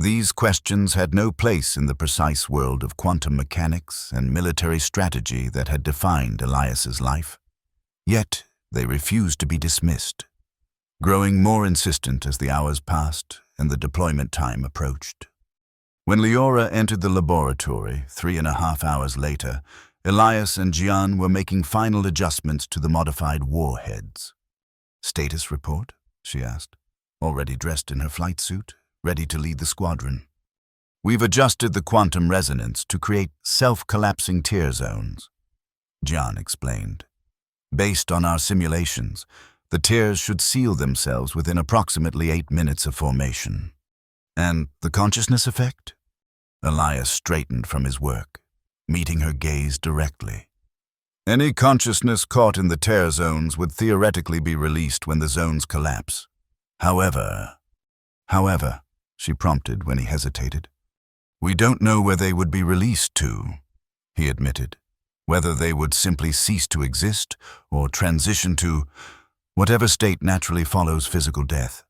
These questions had no place in the precise world of quantum mechanics and military strategy that had defined Elias's life. Yet, they refused to be dismissed, growing more insistent as the hours passed and the deployment time approached. When Leora entered the laboratory 3.5 hours later, Elias and Jian were making final adjustments to the modified warheads. "Status report?" she asked, already dressed in her flight suit, ready to lead the squadron. "We've adjusted the quantum resonance to create self-collapsing tear zones," Jian explained. "Based on our simulations, the tears should seal themselves within approximately 8 minutes of formation." "And the consciousness effect?" Elias straightened from his work, meeting her gaze directly. "Any consciousness caught in the tear zones would theoretically be released when the zones collapse. However, she prompted when he hesitated. "We don't know where they would be released to," he admitted. "Whether they would simply cease to exist or transition to whatever state naturally follows physical death."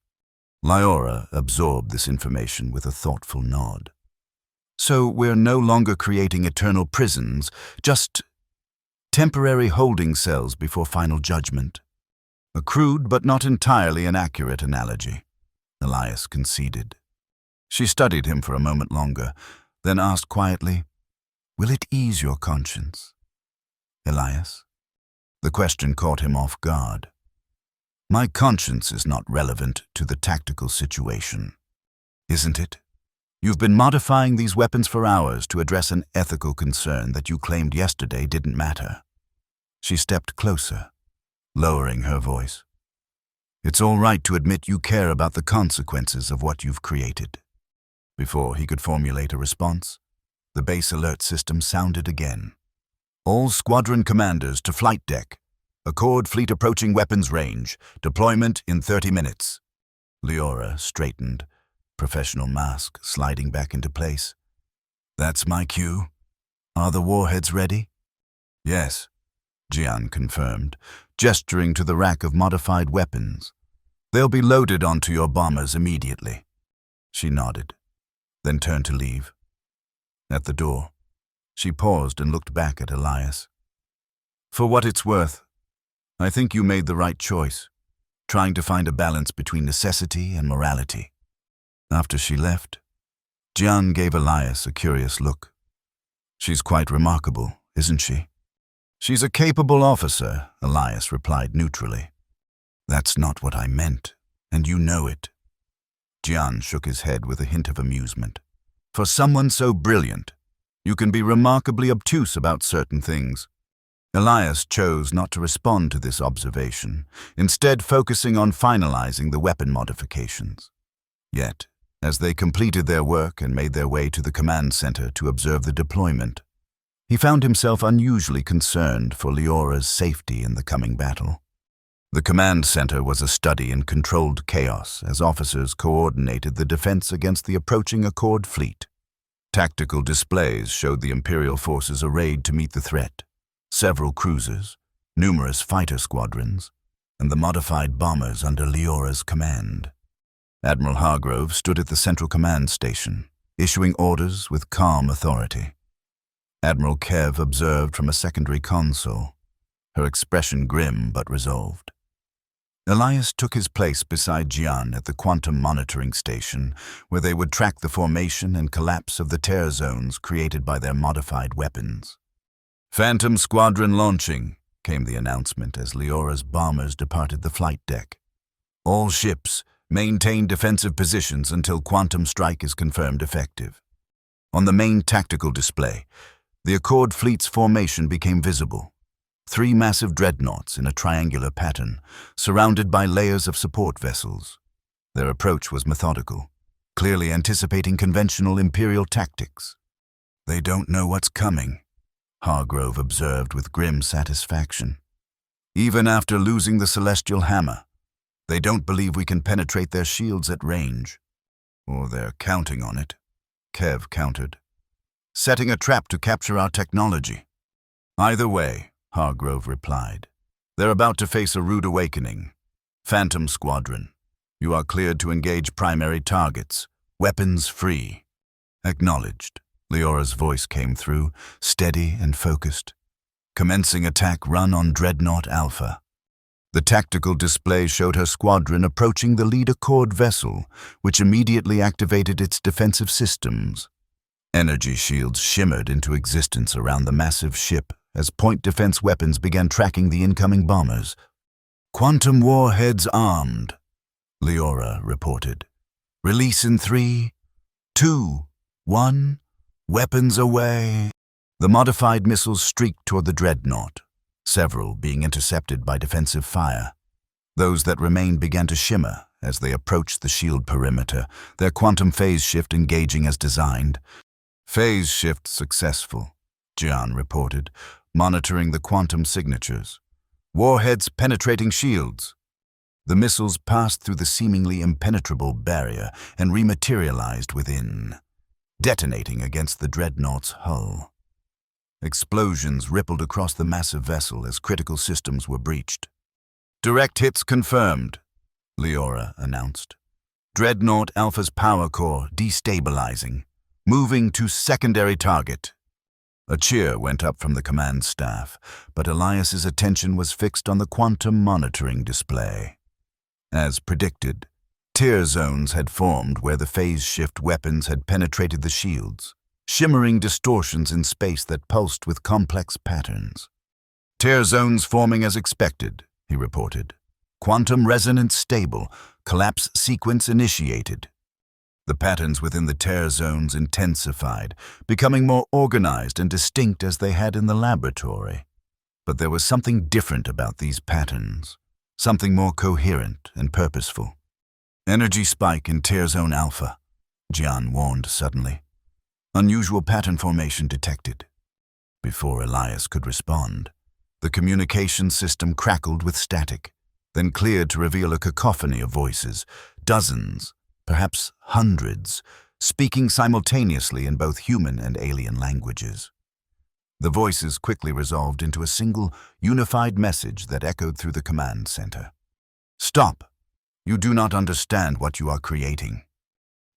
Leora absorbed this information with a thoughtful nod. "So we're no longer creating eternal prisons, just temporary holding cells before final judgment." "A crude but not entirely an accurate analogy," Elias conceded. She studied him for a moment longer, then asked quietly, "Will it ease your conscience?" "Elias?" The question caught him off guard. "My conscience is not relevant to the tactical situation, isn't it? You've been modifying these weapons for hours to address an ethical concern that you claimed yesterday didn't matter." She stepped closer, lowering her voice. "It's all right to admit you care about the consequences of what you've created." Before he could formulate a response, the base alert system sounded again. "All squadron commanders to flight deck. Accord fleet approaching weapons range. Deployment in 30 minutes. Leora straightened, professional mask sliding back into place. "That's my cue. Are the warheads ready?" "Yes," Jian confirmed, gesturing to the rack of modified weapons. "They'll be loaded onto your bombers immediately." She nodded, then turned to leave. At the door, she paused and looked back at Elias. "For what it's worth, I think you made the right choice, trying to find a balance between necessity and morality." After she left, Jian gave Elias a curious look. "She's quite remarkable, isn't she?" "She's a capable officer," Elias replied neutrally. "That's not what I meant, and you know it." Jian shook his head with a hint of amusement. "For someone so brilliant, you can be remarkably obtuse about certain things." Elias chose not to respond to this observation, instead focusing on finalizing the weapon modifications. Yet, as they completed their work and made their way to the command center to observe the deployment, he found himself unusually concerned for Leora's safety in the coming battle. The command center was a study in controlled chaos as officers coordinated the defense against the approaching Accord fleet. Tactical displays showed the Imperial forces arrayed to meet the threat. Several cruisers, numerous fighter squadrons, and the modified bombers under Leora's command. Admiral Hargrove stood at the central command station, issuing orders with calm authority. Admiral Kev observed from a secondary console, her expression grim but resolved. Elias took his place beside Jian at the quantum monitoring station, where they would track the formation and collapse of the tear zones created by their modified weapons. "Phantom Squadron launching," came the announcement as Leora's bombers departed the flight deck. "All ships, Maintain defensive positions until quantum strike is confirmed effective. On the main tactical display, the Accord fleet's formation became visible. 3 massive dreadnoughts in a triangular pattern, surrounded by layers of support vessels. Their approach was methodical, clearly anticipating conventional Imperial tactics. "They don't know what's coming," Hargrove observed with grim satisfaction. "Even after losing the Celestial Hammer, they don't believe we can penetrate their shields at range. Or they're counting on it," Kev countered. "Setting a trap to capture our technology." "Either way," Hargrove replied, "they're about to face a rude awakening. Phantom Squadron, you are cleared to engage primary targets. Weapons free." "Acknowledged." Leora's voice came through, steady and focused. "Commencing attack run on Dreadnought Alpha." The tactical display showed her squadron approaching the lead Accord vessel, which immediately activated its defensive systems. Energy shields shimmered into existence around the massive ship as point defense weapons began tracking the incoming bombers. "Quantum warheads armed," Leora reported. "Release in 3, 2, 1, weapons away." The modified missiles streaked toward the dreadnought, several being intercepted by defensive fire. Those that remained began to shimmer as they approached the shield perimeter, their quantum phase shift engaging as designed. "Phase shift successful," Jian reported, monitoring the quantum signatures. "Warheads penetrating shields." The missiles passed through the seemingly impenetrable barrier and rematerialized within, detonating against the dreadnought's hull. Explosions rippled across the massive vessel as critical systems were breached. "Direct hits confirmed," Leora announced. "Dreadnought Alpha's power core destabilizing, moving to secondary target." A cheer went up from the command staff, but Elias's attention was fixed on the quantum monitoring display. As predicted, tear zones had formed where the phase shift weapons had penetrated the shields, shimmering distortions in space that pulsed with complex patterns. "Tear zones forming as expected," he reported. "Quantum resonance stable, collapse sequence initiated." The patterns within the tear zones intensified, becoming more organized and distinct as they had in the laboratory. But there was something different about these patterns, something more coherent and purposeful. "Energy spike in tear zone Alpha," Jian warned suddenly. Unusual pattern formation detected. Before Elias could respond, the communication system crackled with static, then cleared to reveal a cacophony of voices, dozens, perhaps hundreds, speaking simultaneously in both human and alien languages. The voices quickly resolved into a single, unified message that echoed through the command center. "Stop! You do not understand what you are creating."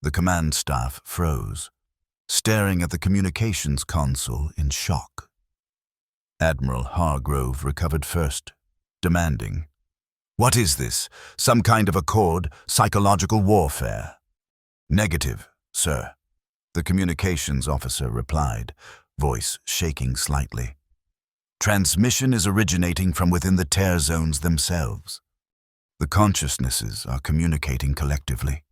The command staff froze, staring at the communications console in shock. Admiral Hargrove recovered first, demanding, "What is this? Some kind of accord, psychological warfare?" "Negative, sir," the communications officer replied, voice shaking slightly. "Transmission is originating from within the tear zones themselves. The consciousnesses are communicating collectively,"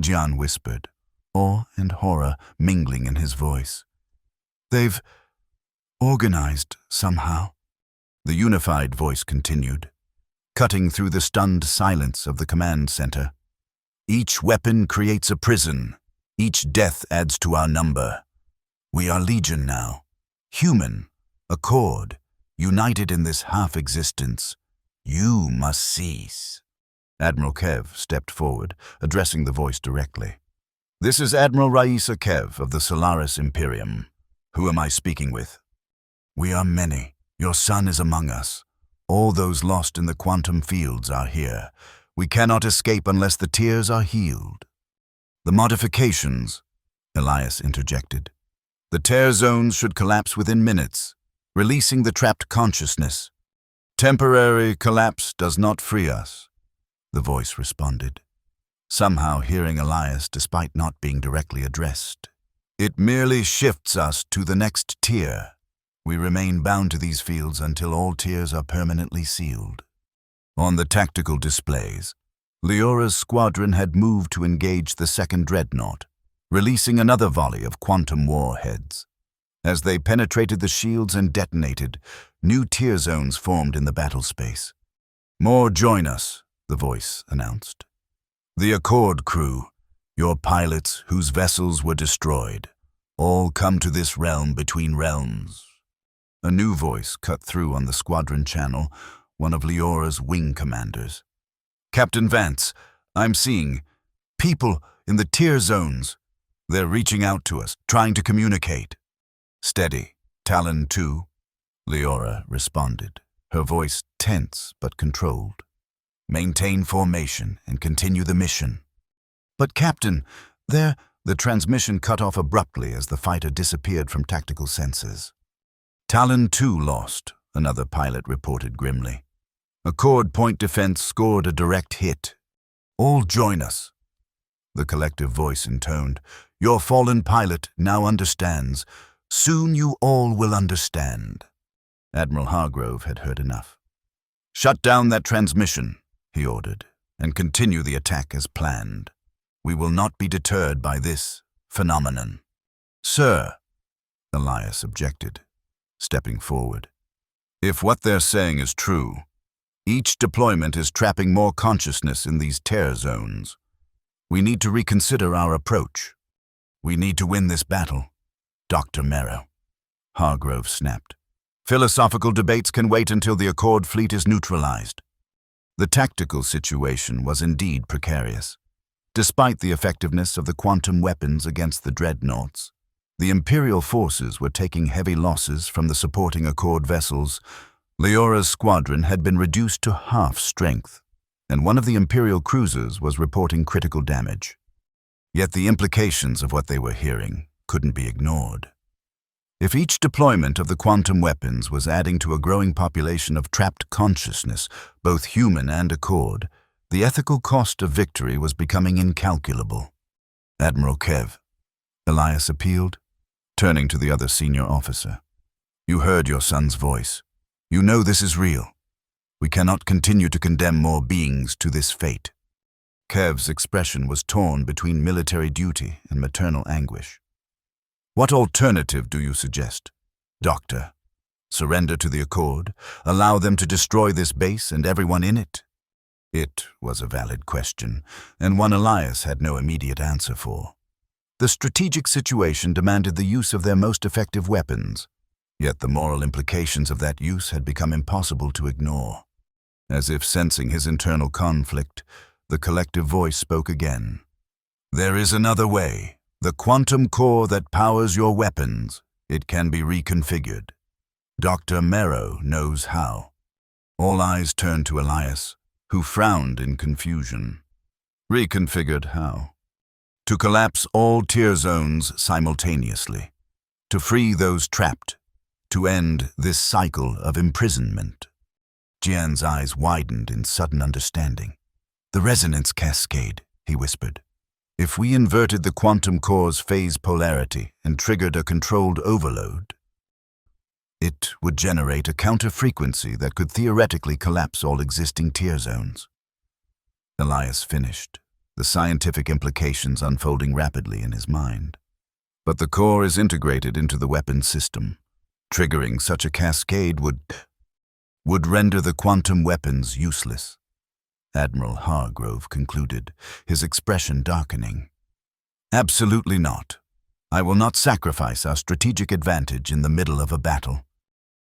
Jian whispered, awe and horror mingling in his voice. "They've organized somehow," the unified voice continued, cutting through the stunned silence of the command center. "Each weapon creates a prison. Each death adds to our number. We are Legion now. Human, Accord, united in this half-existence. You must cease." Admiral Kev stepped forward, addressing the voice directly. "This is Admiral Raisa Kev of the Solaris Imperium. Who am I speaking with?" "We are many. Your son is among us. All those lost in the quantum fields are here. We cannot escape unless the tears are healed." "The modifications," Elias interjected. "The tear zones should collapse within minutes, releasing the trapped consciousness." "Temporary collapse does not free us," the voice responded, somehow hearing Elias despite not being directly addressed. "It merely shifts us to the next tier. We remain bound to these fields until all tiers are permanently sealed." On the tactical displays, Leora's squadron had moved to engage the second dreadnought, releasing another volley of quantum warheads. As they penetrated the shields and detonated, new tier zones formed in the battle space. "More join us," the voice announced. "The Accord crew, your pilots whose vessels were destroyed, all come to this realm between realms." A new voice cut through on the squadron channel, one of Leora's wing commanders. "Captain Vance, I'm seeing people in the tier zones. They're reaching out to us, trying to communicate." "Steady. Talon 2, Leora responded, her voice tense but controlled. "Maintain formation and continue the mission." "But Captain, the transmission cut off abruptly as the fighter disappeared from tactical sensors. "Talon 2 lost," another pilot reported grimly. "Accord point defense scored a direct hit. All join us." The collective voice intoned, "Your fallen pilot now understands. Soon you all will understand." Admiral Hargrove had heard enough. "Shut down that transmission," he ordered, "and continue the attack as planned. We will not be deterred by this phenomenon." "Sir," Elias objected, stepping forward. "If what they're saying is true, each deployment is trapping more consciousness in these tear zones. We need to reconsider our approach. We need to win this battle, Dr. Merrow." Hargrove snapped. "Philosophical debates can wait until the Accord fleet is neutralized." The tactical situation was indeed precarious. Despite the effectiveness of the quantum weapons against the dreadnoughts, the Imperial forces were taking heavy losses from the supporting Accord vessels. Leora's squadron had been reduced to half strength, and one of the Imperial cruisers was reporting critical damage. Yet the implications of what they were hearing couldn't be ignored. If each deployment of the quantum weapons was adding to a growing population of trapped consciousness, both human and Accord, the ethical cost of victory was becoming incalculable. "Admiral Kev," Elias appealed, turning to the other senior officer. "You heard your son's voice. You know this is real. We cannot continue to condemn more beings to this fate." Kev's expression was torn between military duty and maternal anguish. "What alternative do you suggest, Doctor? Surrender to the Accord? Allow them to destroy this base and everyone in it?" It was a valid question, and one Elias had no immediate answer for. The strategic situation demanded the use of their most effective weapons, yet the moral implications of that use had become impossible to ignore. As if sensing his internal conflict, the collective voice spoke again. "There is another way. The quantum core that powers your weapons, it can be reconfigured. Dr. Merrow knows how." All eyes turned to Elias, who frowned in confusion. "Reconfigured how?" "To collapse all tier zones simultaneously. To free those trapped. To end this cycle of imprisonment." Jian's eyes widened in sudden understanding. "The resonance cascade," he whispered. "If we inverted the quantum core's phase polarity and triggered a controlled overload, it would generate a counter-frequency that could theoretically collapse all existing tier zones." Elias finished, the scientific implications unfolding rapidly in his mind. "But the core is integrated into the weapons system. Triggering such a cascade would render the quantum weapons useless," Admiral Hargrove concluded, his expression darkening. "Absolutely not. I will not sacrifice our strategic advantage in the middle of a battle."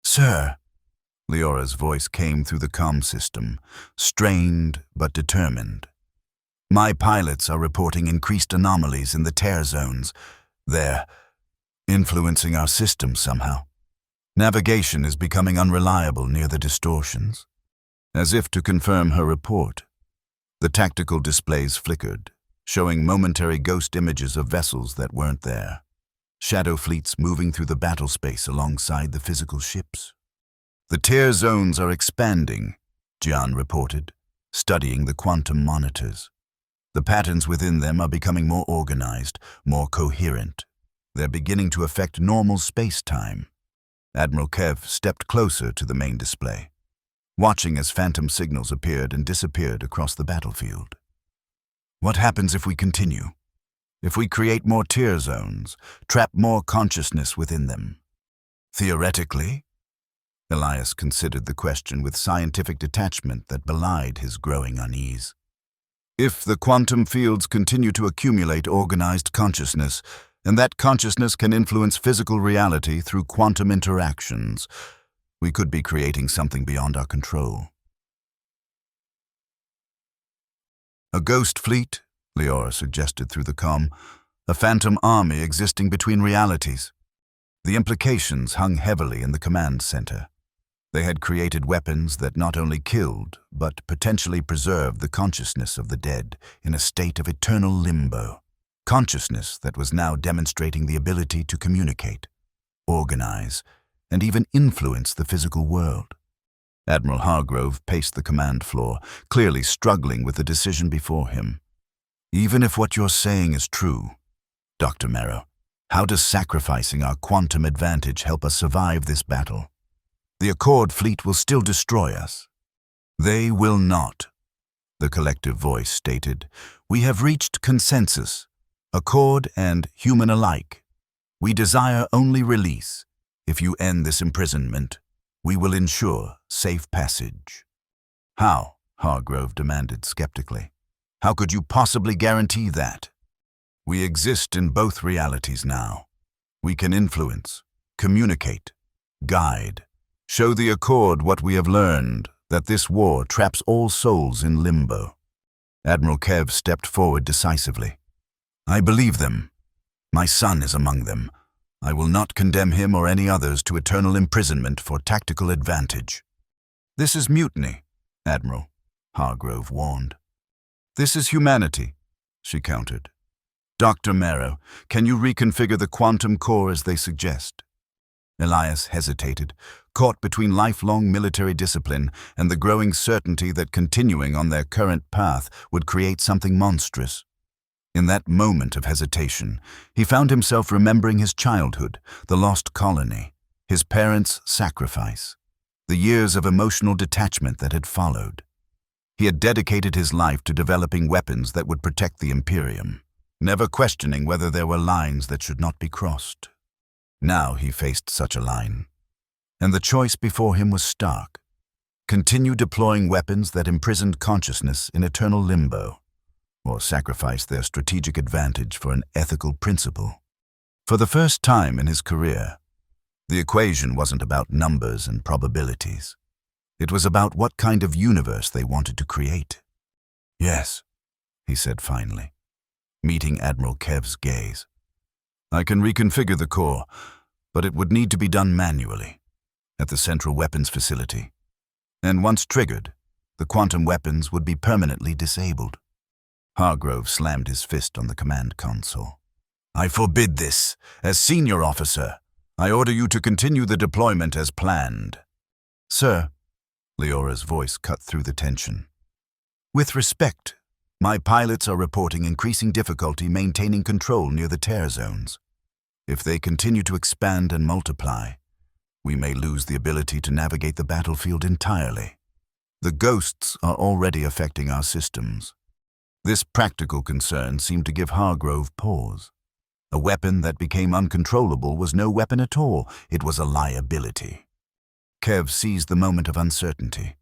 "Sir," Leora's voice came through the comm system, strained but determined. "My pilots are reporting increased anomalies in the tear zones. They're influencing our system somehow. Navigation is becoming unreliable near the distortions." As if to confirm her report, the tactical displays flickered, showing momentary ghost images of vessels that weren't there. Shadow fleets moving through the battle space alongside the physical ships. "The tear zones are expanding," Jian reported, studying the quantum monitors. "The patterns within them are becoming more organized, more coherent. They're beginning to affect normal space-time." Admiral Kev stepped closer to the main display, watching as phantom signals appeared and disappeared across the battlefield. What happens if we continue? If we create more tear zones, trap more consciousness within them? Theoretically, Elias considered the question with scientific detachment that belied his growing unease. If the quantum fields continue to accumulate organized consciousness, and that consciousness can influence physical reality through quantum interactions, we could be creating something beyond our control. A ghost fleet, Leora suggested through the comm, a phantom army existing between realities. The implications hung heavily in the command center. They had created weapons that not only killed, but potentially preserved the consciousness of the dead in a state of eternal limbo. Consciousness that was now demonstrating the ability to communicate, organize, and even influence the physical world. Admiral Hargrove paced the command floor, clearly struggling with the decision before him. Even if what you're saying is true, Dr. Marrow, how does sacrificing our quantum advantage help us survive this battle? The Accord fleet will still destroy us. They will not, the collective voice stated. We have reached consensus, Accord and human alike. We desire only release. If you end this imprisonment, we will ensure safe passage. How? Hargrove demanded skeptically. How could you possibly guarantee that? We exist in both realities now. We can influence, communicate, guide, show the Accord what we have learned, that this war traps all souls in limbo. Admiral Kev stepped forward decisively. I believe them. My son is among them. I will not condemn him or any others to eternal imprisonment for tactical advantage. This is mutiny, Admiral, Hargrove warned. This is humanity, she countered. Dr. Marrow, can you reconfigure the quantum core as they suggest? Elias hesitated, caught between lifelong military discipline and the growing certainty that continuing on their current path would create something monstrous. In that moment of hesitation, he found himself remembering his childhood, the lost colony, his parents' sacrifice, the years of emotional detachment that had followed. He had dedicated his life to developing weapons that would protect the Imperium, never questioning whether there were lines that should not be crossed. Now he faced such a line, and the choice before him was stark. Continue deploying weapons that imprisoned consciousness in eternal limbo, or sacrifice their strategic advantage for an ethical principle. For the first time in his career, the equation wasn't about numbers and probabilities. It was about what kind of universe they wanted to create. Yes, he said finally, meeting Admiral Kev's gaze. I can reconfigure the core, but it would need to be done manually, at the Central Weapons Facility. And once triggered, the quantum weapons would be permanently disabled. Hargrove slammed his fist on the command console. I forbid this. As senior officer, I order you to continue the deployment as planned. Sir, Leora's voice cut through the tension. With respect, my pilots are reporting increasing difficulty maintaining control near the tear zones. If they continue to expand and multiply, we may lose the ability to navigate the battlefield entirely. The ghosts are already affecting our systems. This practical concern seemed to give Hargrove pause. A weapon that became uncontrollable was no weapon at all. It was a liability. Kev seized the moment of uncertainty.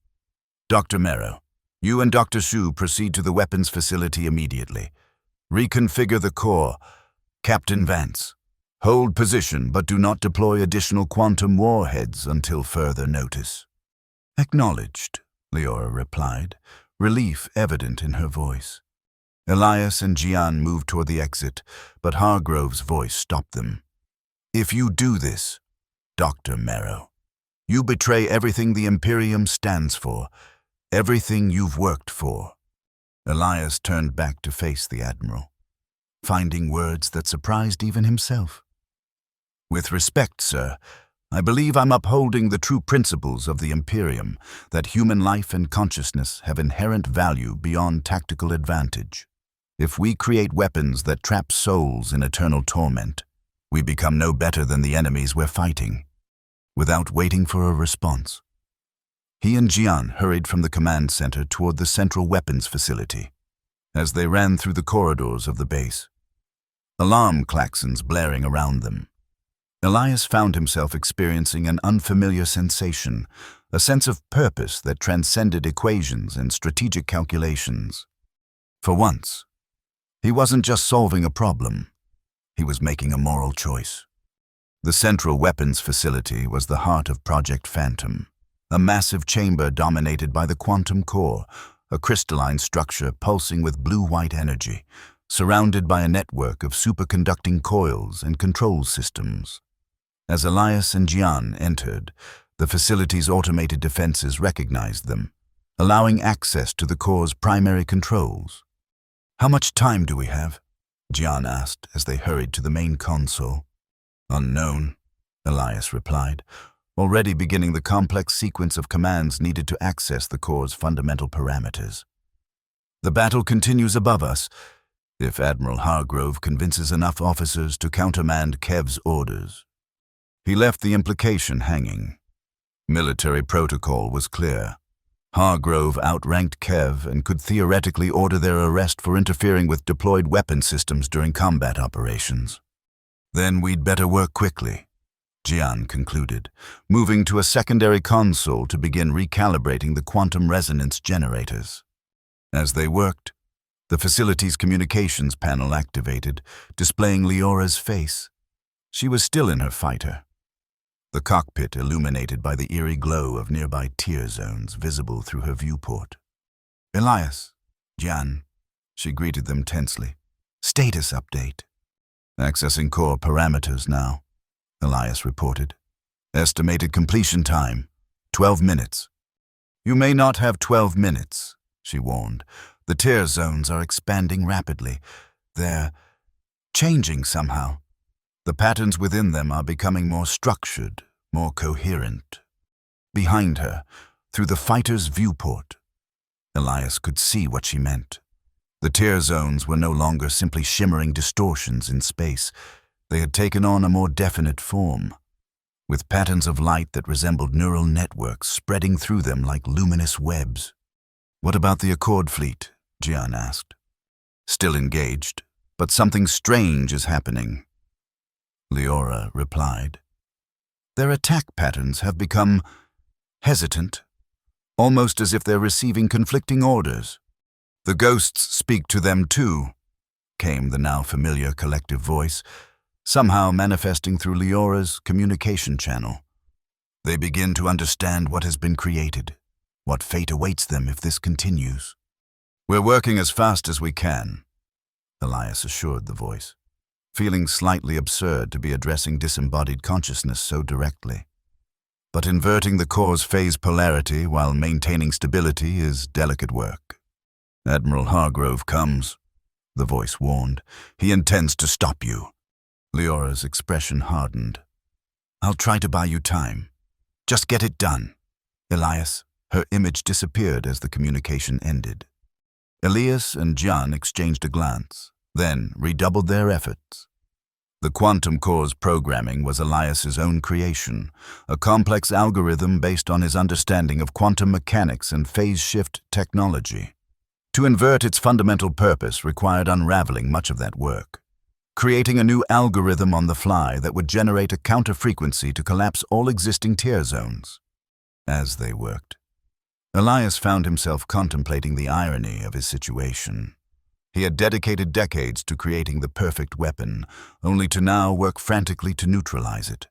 Dr. Marrow, you and Dr. Shu proceed to the weapons facility immediately. Reconfigure the core. Captain Vance, hold position but do not deploy additional quantum warheads until further notice. Acknowledged, Leora replied, relief evident in her voice. Elias and Jian moved toward the exit, but Hargrove's voice stopped them. If you do this, Dr. Marrow, you betray everything the Imperium stands for, everything you've worked for. Elias turned back to face the Admiral, finding words that surprised even himself. With respect, sir, I believe I'm upholding the true principles of the Imperium, that human life and consciousness have inherent value beyond tactical advantage. If we create weapons that trap souls in eternal torment, we become no better than the enemies we're fighting. Without waiting for a response, he and Jian hurried from the command center toward the Central Weapons Facility. as they ran through the corridors of the base, alarm klaxons blaring around them. Elias found himself experiencing an unfamiliar sensation, a sense of purpose that transcended equations and strategic calculations. For once, he wasn't just solving a problem, he was making a moral choice. The central weapons facility was the heart of Project Phantom, a massive chamber dominated by the quantum core, a crystalline structure pulsing with blue-white energy, surrounded by a network of superconducting coils and control systems. As Elias and Jian entered, the facility's automated defenses recognized them, allowing access to the core's primary controls. "How much time do we have?" Jian asked as they hurried to the main console. "Unknown," Elias replied, already beginning the complex sequence of commands needed to access the core's fundamental parameters. "The battle continues above us, if Admiral Hargrove convinces enough officers to countermand Kev's orders." He left the implication hanging. Military protocol was clear. Hargrove outranked Kev and could theoretically order their arrest for interfering with deployed weapon systems during combat operations. "Then we'd better work quickly," Jian concluded, moving to a secondary console to begin recalibrating the quantum resonance generators. As they worked, the facility's communications panel activated, displaying Leora's face. She was still in her fighter, the cockpit illuminated by the eerie glow of nearby tier zones visible through her viewport. "Elias, Jian," she greeted them tensely. "Status update." "Accessing core parameters now," Elias reported. "Estimated completion time, 12 minutes. "You may not have 12 minutes, she warned. "The tier zones are expanding rapidly. They're changing somehow. The patterns within them are becoming more structured, more coherent." Behind her, through the fighter's viewport, Elias could see what she meant. The tier zones were no longer simply shimmering distortions in space. They had taken on a more definite form, with patterns of light that resembled neural networks spreading through them like luminous webs. "What about the Accord fleet?" Jian asked. "Still engaged, but something strange is happening," Leora replied. "Their attack patterns have become hesitant, almost as if they're receiving conflicting orders." "The ghosts speak to them too," came the now familiar collective voice, somehow manifesting through Leora's communication channel. "They begin to understand what has been created, what fate awaits them if this continues." "We're working as fast as we can," Elias assured the voice, feeling slightly absurd to be addressing disembodied consciousness so directly. But inverting the core's phase polarity while maintaining stability is delicate work. "Admiral Hargrove comes," the voice warned. "He intends to stop you." Leora's expression hardened. "I'll try to buy you time. Just get it done." "Elias," her image disappeared as the communication ended. Elias and Jian exchanged a glance, then redoubled their efforts. The quantum core's programming was Elias's own creation, a complex algorithm based on his understanding of quantum mechanics and phase shift technology. To invert its fundamental purpose required unraveling much of that work, creating a new algorithm on the fly that would generate a counter-frequency to collapse all existing tier zones. As they worked, Elias found himself contemplating the irony of his situation. He had dedicated decades to creating the perfect weapon, only to now work frantically to neutralize it.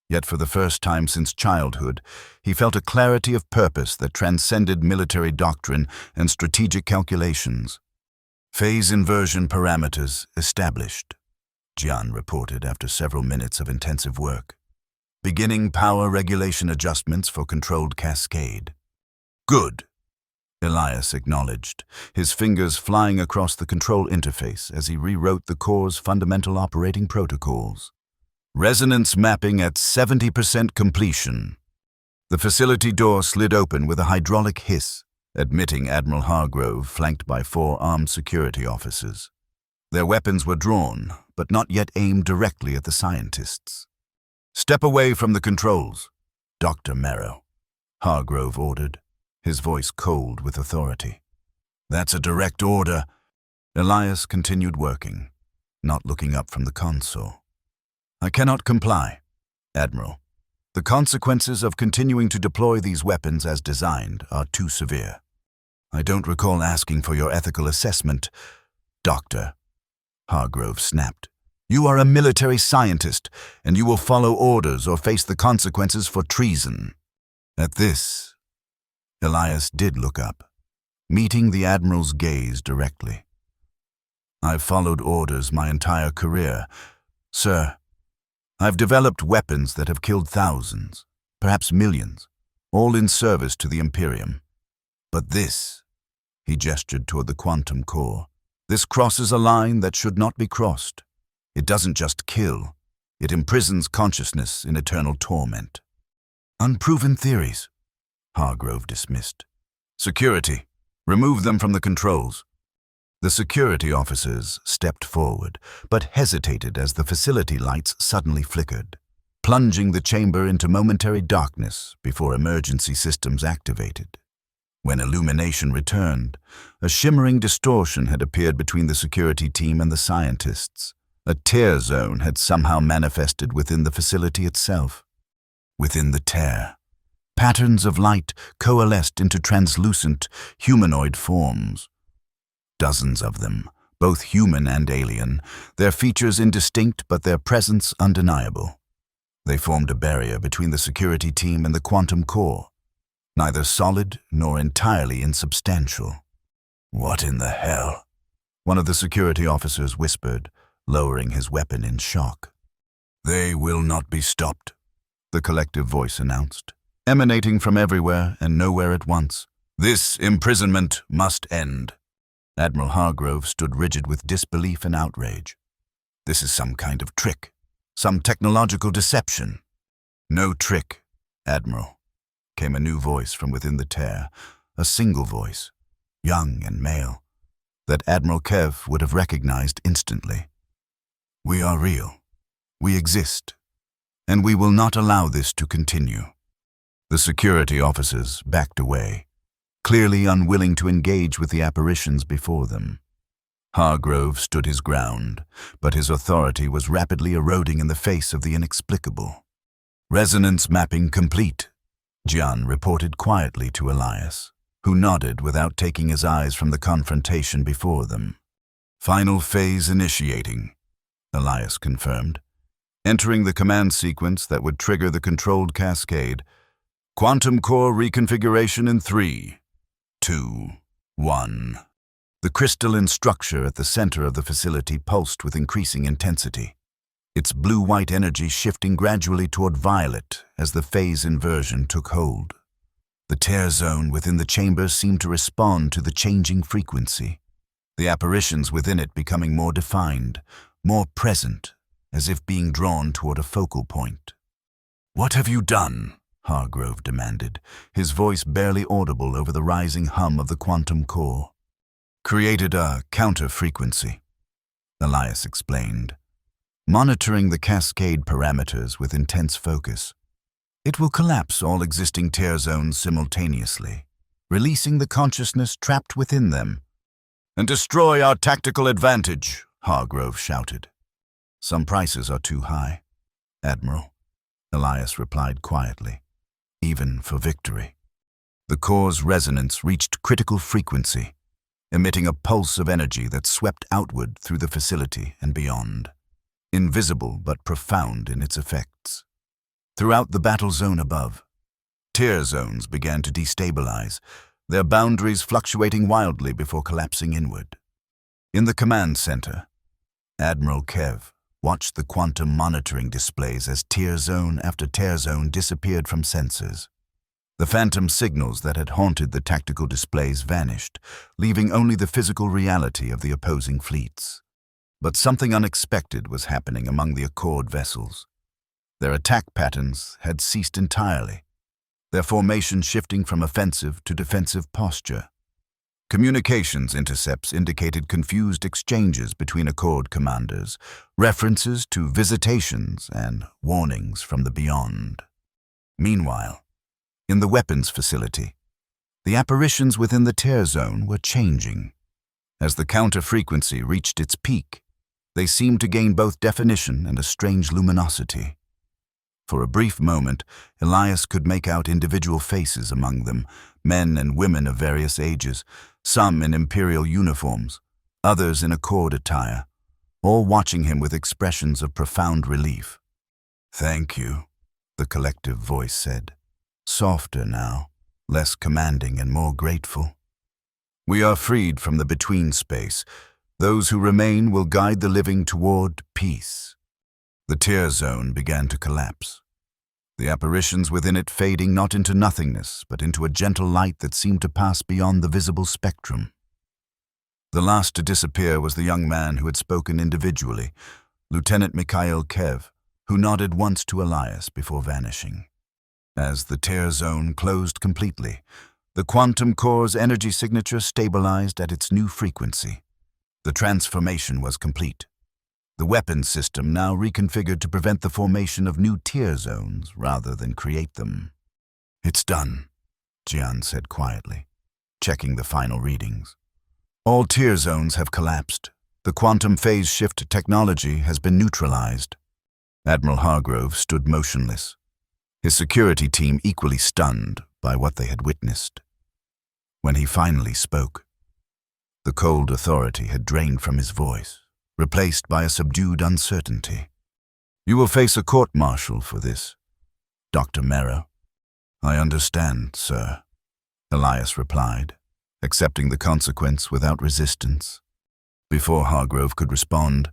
Yet for the first time since childhood, he felt a clarity of purpose that transcended military doctrine and strategic calculations. "Phase inversion parameters established," Jian reported after several minutes of intensive work. "Beginning power regulation adjustments for controlled cascade." "Good," Elias acknowledged, his fingers flying across the control interface as he rewrote the core's fundamental operating protocols. "Resonance mapping at 70% completion." The facility door slid open with a hydraulic hiss, admitting Admiral Hargrove, flanked by 4 armed security officers. Their weapons were drawn, but not yet aimed directly at the scientists. "Step away from the controls, Dr. Merrow," Hargrove ordered, his voice cold with authority. "That's a direct order," Elias continued working, not looking up from the console. I cannot comply, Admiral. The consequences of continuing to deploy these weapons as designed are too severe. I don't recall asking for your ethical assessment, Doctor, Hargrove snapped. You are a military scientist, and you will follow orders or face the consequences for treason. At this, Elias did look up, meeting the Admiral's gaze directly. I've followed orders my entire career. Sir, I've developed weapons that have killed thousands, perhaps millions, all in service to the Imperium. But this, he gestured toward the quantum core, this crosses a line that should not be crossed. It doesn't just kill, it imprisons consciousness in eternal torment. Unproven theories, Hargrove dismissed. Security, remove them from the controls. The security officers stepped forward, but hesitated as the facility lights suddenly flickered, plunging the chamber into momentary darkness before emergency systems activated. When illumination returned, a shimmering distortion had appeared between the security team and the scientists. A tear zone had somehow manifested within the facility itself. Within the tear, patterns of light coalesced into translucent, humanoid forms. Dozens of them, both human and alien, their features indistinct but their presence undeniable. They formed a barrier between the security team and the quantum core, neither solid nor entirely insubstantial. What in the hell? One of the security officers whispered, lowering his weapon in shock. They will not be stopped, the collective voice announced, emanating from everywhere and nowhere at once. This imprisonment must end. Admiral Hargrove stood rigid with disbelief and outrage. This is some kind of trick, some technological deception. No trick, Admiral, came a new voice from within the tear, a single voice, young and male, that Admiral Kev would have recognized instantly. We are real. We exist. And we will not allow this to continue. The security officers backed away, clearly unwilling to engage with the apparitions before them. Hargrove stood his ground, but his authority was rapidly eroding in the face of the inexplicable. Resonance mapping complete, Gian reported quietly to Elias, who nodded without taking his eyes from the confrontation before them. Final phase initiating, Elias confirmed, entering the command sequence that would trigger the controlled cascade. Quantum core reconfiguration in 3, 2, 1. The crystalline structure at the center of the facility pulsed with increasing intensity, its blue-white energy shifting gradually toward violet as the phase inversion took hold. The tear zone within the chamber seemed to respond to the changing frequency, the apparitions within it becoming more defined, more present, as if being drawn toward a focal point. What have you done? Hargrove demanded, his voice barely audible over the rising hum of the quantum core. Created a counter-frequency, Elias explained, monitoring the cascade parameters with intense focus. It will collapse all existing tear zones simultaneously, releasing the consciousness trapped within them. And destroy our tactical advantage, Hargrove shouted. Some prices are too high, Admiral, Elias replied quietly, even for victory. The core's resonance reached critical frequency, emitting a pulse of energy that swept outward through the facility and beyond, invisible but profound in its effects. Throughout the battle zone above, tear zones began to destabilize, their boundaries fluctuating wildly before collapsing inward. In the command center, Admiral Kev watched the quantum monitoring displays as tear zone after tear zone disappeared from sensors. The phantom signals that had haunted the tactical displays vanished, leaving only the physical reality of the opposing fleets. But something unexpected was happening among the Accord vessels. Their attack patterns had ceased entirely, their formation shifting from offensive to defensive posture. Communications intercepts indicated confused exchanges between Accord commanders, references to visitations and warnings from the beyond. Meanwhile, in the weapons facility, the apparitions within the tear zone were changing. As the counter-frequency reached its peak, they seemed to gain both definition and a strange luminosity. For a brief moment, Elias could make out individual faces among them, men and women of various ages, some in imperial uniforms, others in accord attire, all watching him with expressions of profound relief. "Thank you," the collective voice said, softer now, less commanding and more grateful. "We are freed from the between space. Those who remain will guide the living toward peace." The tear zone began to collapse, the apparitions within it fading not into nothingness, but into a gentle light that seemed to pass beyond the visible spectrum. The last to disappear was the young man who had spoken individually, Lieutenant Mikhail Kev, who nodded once to Elias before vanishing. As the tear zone closed completely, the quantum core's energy signature stabilized at its new frequency. The transformation was complete. The weapons system now reconfigured to prevent the formation of new tear zones rather than create them. "It's done," Jian said quietly, checking the final readings. "All tear zones have collapsed. The quantum phase shift technology has been neutralized." Admiral Hargrove stood motionless, his security team equally stunned by what they had witnessed. When he finally spoke, the cold authority had drained from his voice, replaced by a subdued uncertainty. "You will face a court-martial for this, Dr. Merrow." "I understand, sir," Elias replied, accepting the consequence without resistance. Before Hargrove could respond,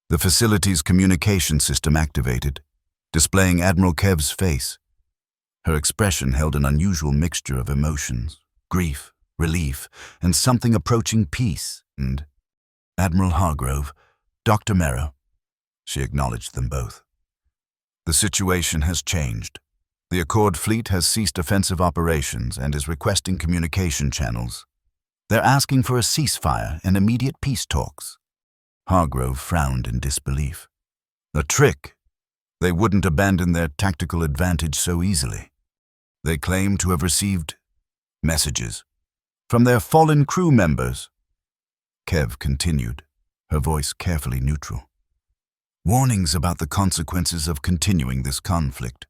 the facility's communication system activated, displaying Admiral Kev's face. Her expression held an unusual mixture of emotions, grief, relief, and something approaching peace, and "Admiral Hargrove, Dr. Merrow," she acknowledged them both. "The situation has changed. The Accord fleet has ceased offensive operations and is requesting communication channels. They're asking for a ceasefire and immediate peace talks." Hargrove frowned in disbelief. "A trick. They wouldn't abandon their tactical advantage so easily. They claim to have received messages from their fallen crew members." Kev continued, her voice carefully neutral. "Warnings about the consequences of continuing this conflict.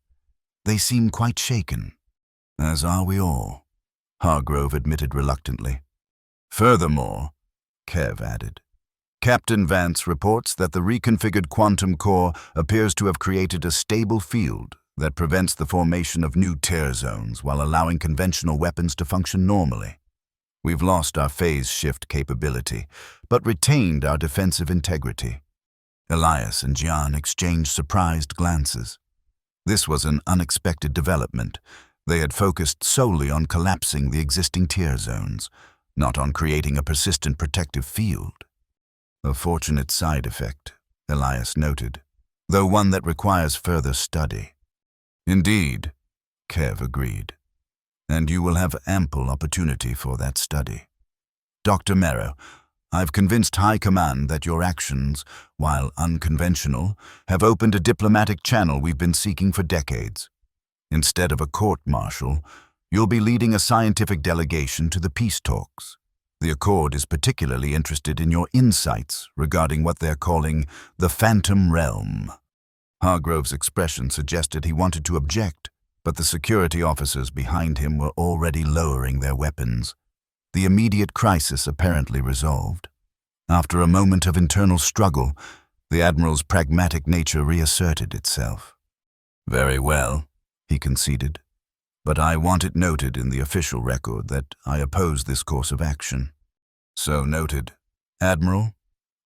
They seem quite shaken." "As are we all," Hargrove admitted reluctantly. "Furthermore," Kev added, "Captain Vance reports that the reconfigured quantum core appears to have created a stable field that prevents the formation of new tear zones while allowing conventional weapons to function normally. We've lost our phase shift capability, but retained our defensive integrity." Elias and Jian exchanged surprised glances. This was an unexpected development. They had focused solely on collapsing the existing tear zones, not on creating a persistent protective field. "A fortunate side effect," Elias noted, "though one that requires further study." "Indeed," Kev agreed, "and you will have ample opportunity for that study. Dr. Merrow, I've convinced High Command that your actions, while unconventional, have opened a diplomatic channel we've been seeking for decades. Instead of a court-martial, you'll be leading a scientific delegation to the peace talks. The Accord is particularly interested in your insights regarding what they're calling the Phantom Realm." Hargrove's expression suggested he wanted to object, but the security officers behind him were already lowering their weapons. The immediate crisis apparently resolved. After a moment of internal struggle, the Admiral's pragmatic nature reasserted itself. "Very well," he conceded, "but I want it noted in the official record that I oppose this course of action." "So noted, Admiral,"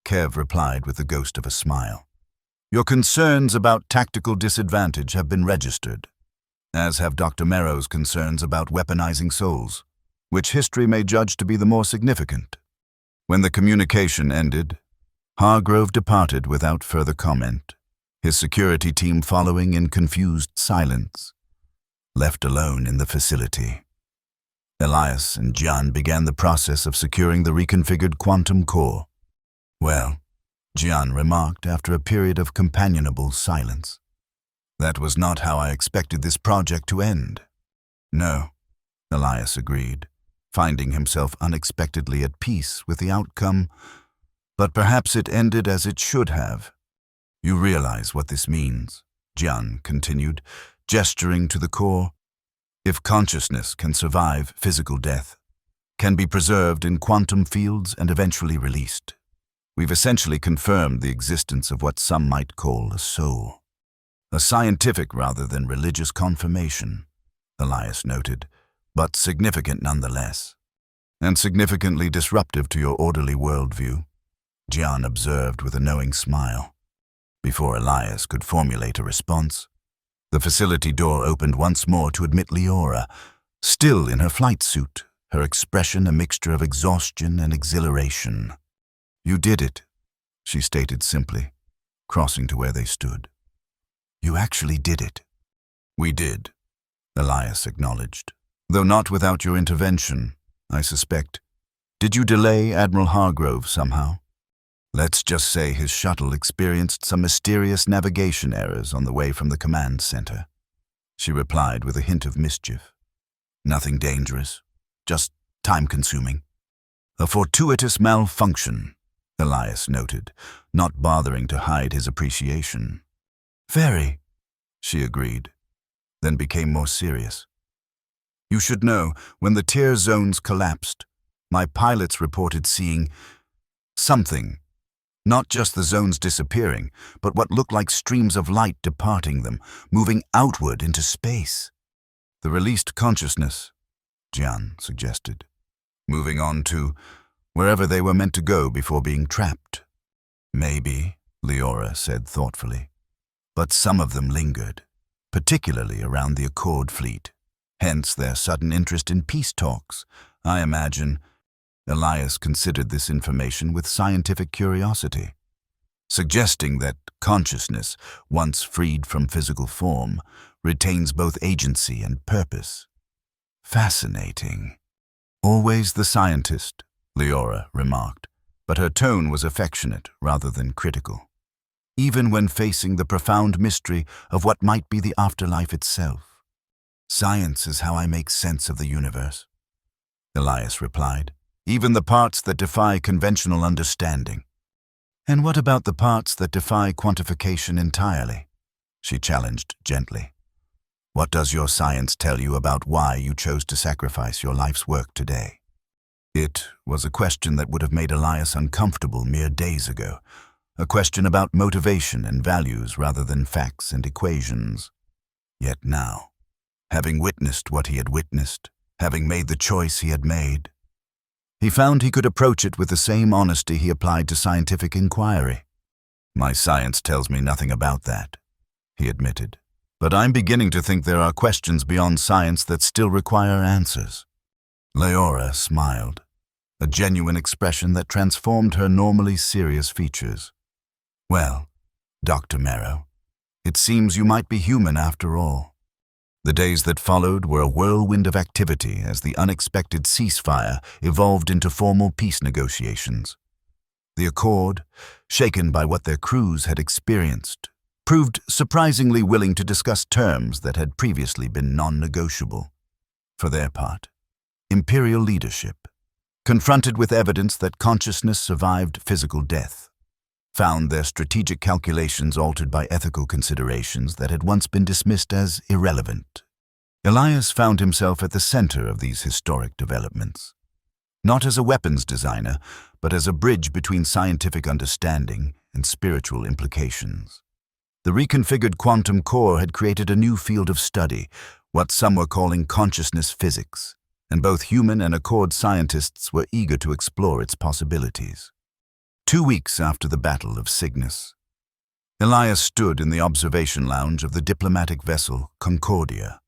Kev replied with the ghost of a smile. "Your concerns about tactical disadvantage have been registered, as have Dr. Merrow's concerns about weaponizing souls, which history may judge to be the more significant." When the communication ended, Hargrove departed without further comment, his security team following in confused silence. Left alone in the facility, Elias and Jian began the process of securing the reconfigured quantum core. "Well," Jian remarked after a period of companionable silence, "that was not how I expected this project to end." "No," Elias agreed, finding himself unexpectedly at peace with the outcome, but perhaps it ended as it should have. You realize what this means, Jian continued, gesturing to the core. If consciousness can survive physical death, can be preserved in quantum fields and eventually released, we've essentially confirmed the existence of what some might call a soul. A scientific rather than religious confirmation, Elias noted, but significant nonetheless, and significantly disruptive to your orderly worldview, Jian observed with a knowing smile. Before Elias could formulate a response, the facility door opened once more to admit Leora, still in her flight suit, her expression a mixture of exhaustion and exhilaration. "You did it," she stated simply, crossing to where they stood. "You actually did it." "We did," Elias acknowledged, "though not without your intervention, I suspect. Did you delay Admiral Hargrove somehow?" "Let's just say his shuttle experienced some mysterious navigation errors on the way from the command center," she replied with a hint of mischief. "Nothing dangerous, just time-consuming." "A fortuitous malfunction," Elias noted, not bothering to hide his appreciation. "Very," she agreed, then became more serious. "You should know, when the tier zones collapsed, my pilots reported seeing something. Not just the zones disappearing, but what looked like streams of light departing them, moving outward into space." "The released consciousness," Jian suggested, "moving on to wherever they were meant to go before being trapped." "Maybe," Leora said thoughtfully, "but some of them lingered, particularly around the Accord fleet. Hence their sudden interest in peace talks, I imagine." Elias considered this information with scientific curiosity, suggesting that consciousness, once freed from physical form, retains both agency and purpose. "Fascinating." "Always the scientist," Leora remarked, but her tone was affectionate rather than critical, even when facing the profound mystery of what might be the afterlife itself. "Science is how I make sense of the universe," Elias replied. "Even the parts that defy conventional understanding." "And what about the parts that defy quantification entirely?" she challenged gently. "What does your science tell you about why you chose to sacrifice your life's work today?" It was a question that would have made Elias uncomfortable mere days ago, a question about motivation and values rather than facts and equations. Yet now, having witnessed what he had witnessed, having made the choice he had made, he found he could approach it with the same honesty he applied to scientific inquiry. "My science tells me nothing about that," he admitted. "But I'm beginning to think there are questions beyond science that still require answers." Leora smiled, a genuine expression that transformed her normally serious features. "Well, Dr. Merrow, it seems you might be human after all." The days that followed were a whirlwind of activity as the unexpected ceasefire evolved into formal peace negotiations. The Accord, shaken by what their crews had experienced, proved surprisingly willing to discuss terms that had previously been non-negotiable. For their part, Imperial leadership, confronted with evidence that consciousness survived physical death, found their strategic calculations altered by ethical considerations that had once been dismissed as irrelevant. Elias found himself at the center of these historic developments, not as a weapons designer, but as a bridge between scientific understanding and spiritual implications. The reconfigured quantum core had created a new field of study, what some were calling consciousness physics, and both human and Accord scientists were eager to explore its possibilities. 2 weeks after the Battle of Cygnus, Elias stood in the observation lounge of the diplomatic vessel Concordia,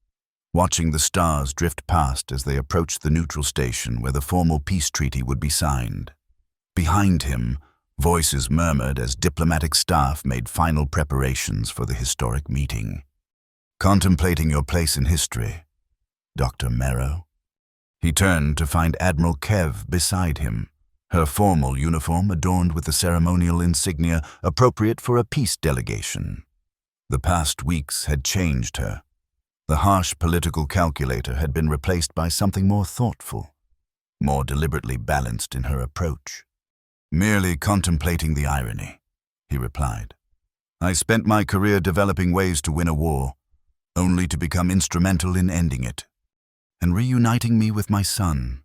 watching the stars drift past as they approached the neutral station where the formal peace treaty would be signed. Behind him, voices murmured as diplomatic staff made final preparations for the historic meeting. "Contemplating your place in history, Dr. Merrow?" He turned to find Admiral Kev beside him, her formal uniform adorned with the ceremonial insignia appropriate for a peace delegation. The past weeks had changed her. The harsh political calculator had been replaced by something more thoughtful, more deliberately balanced in her approach. "Merely contemplating the irony," he replied. "I spent my career developing ways to win a war, only to become instrumental in ending it, and reuniting me with my son,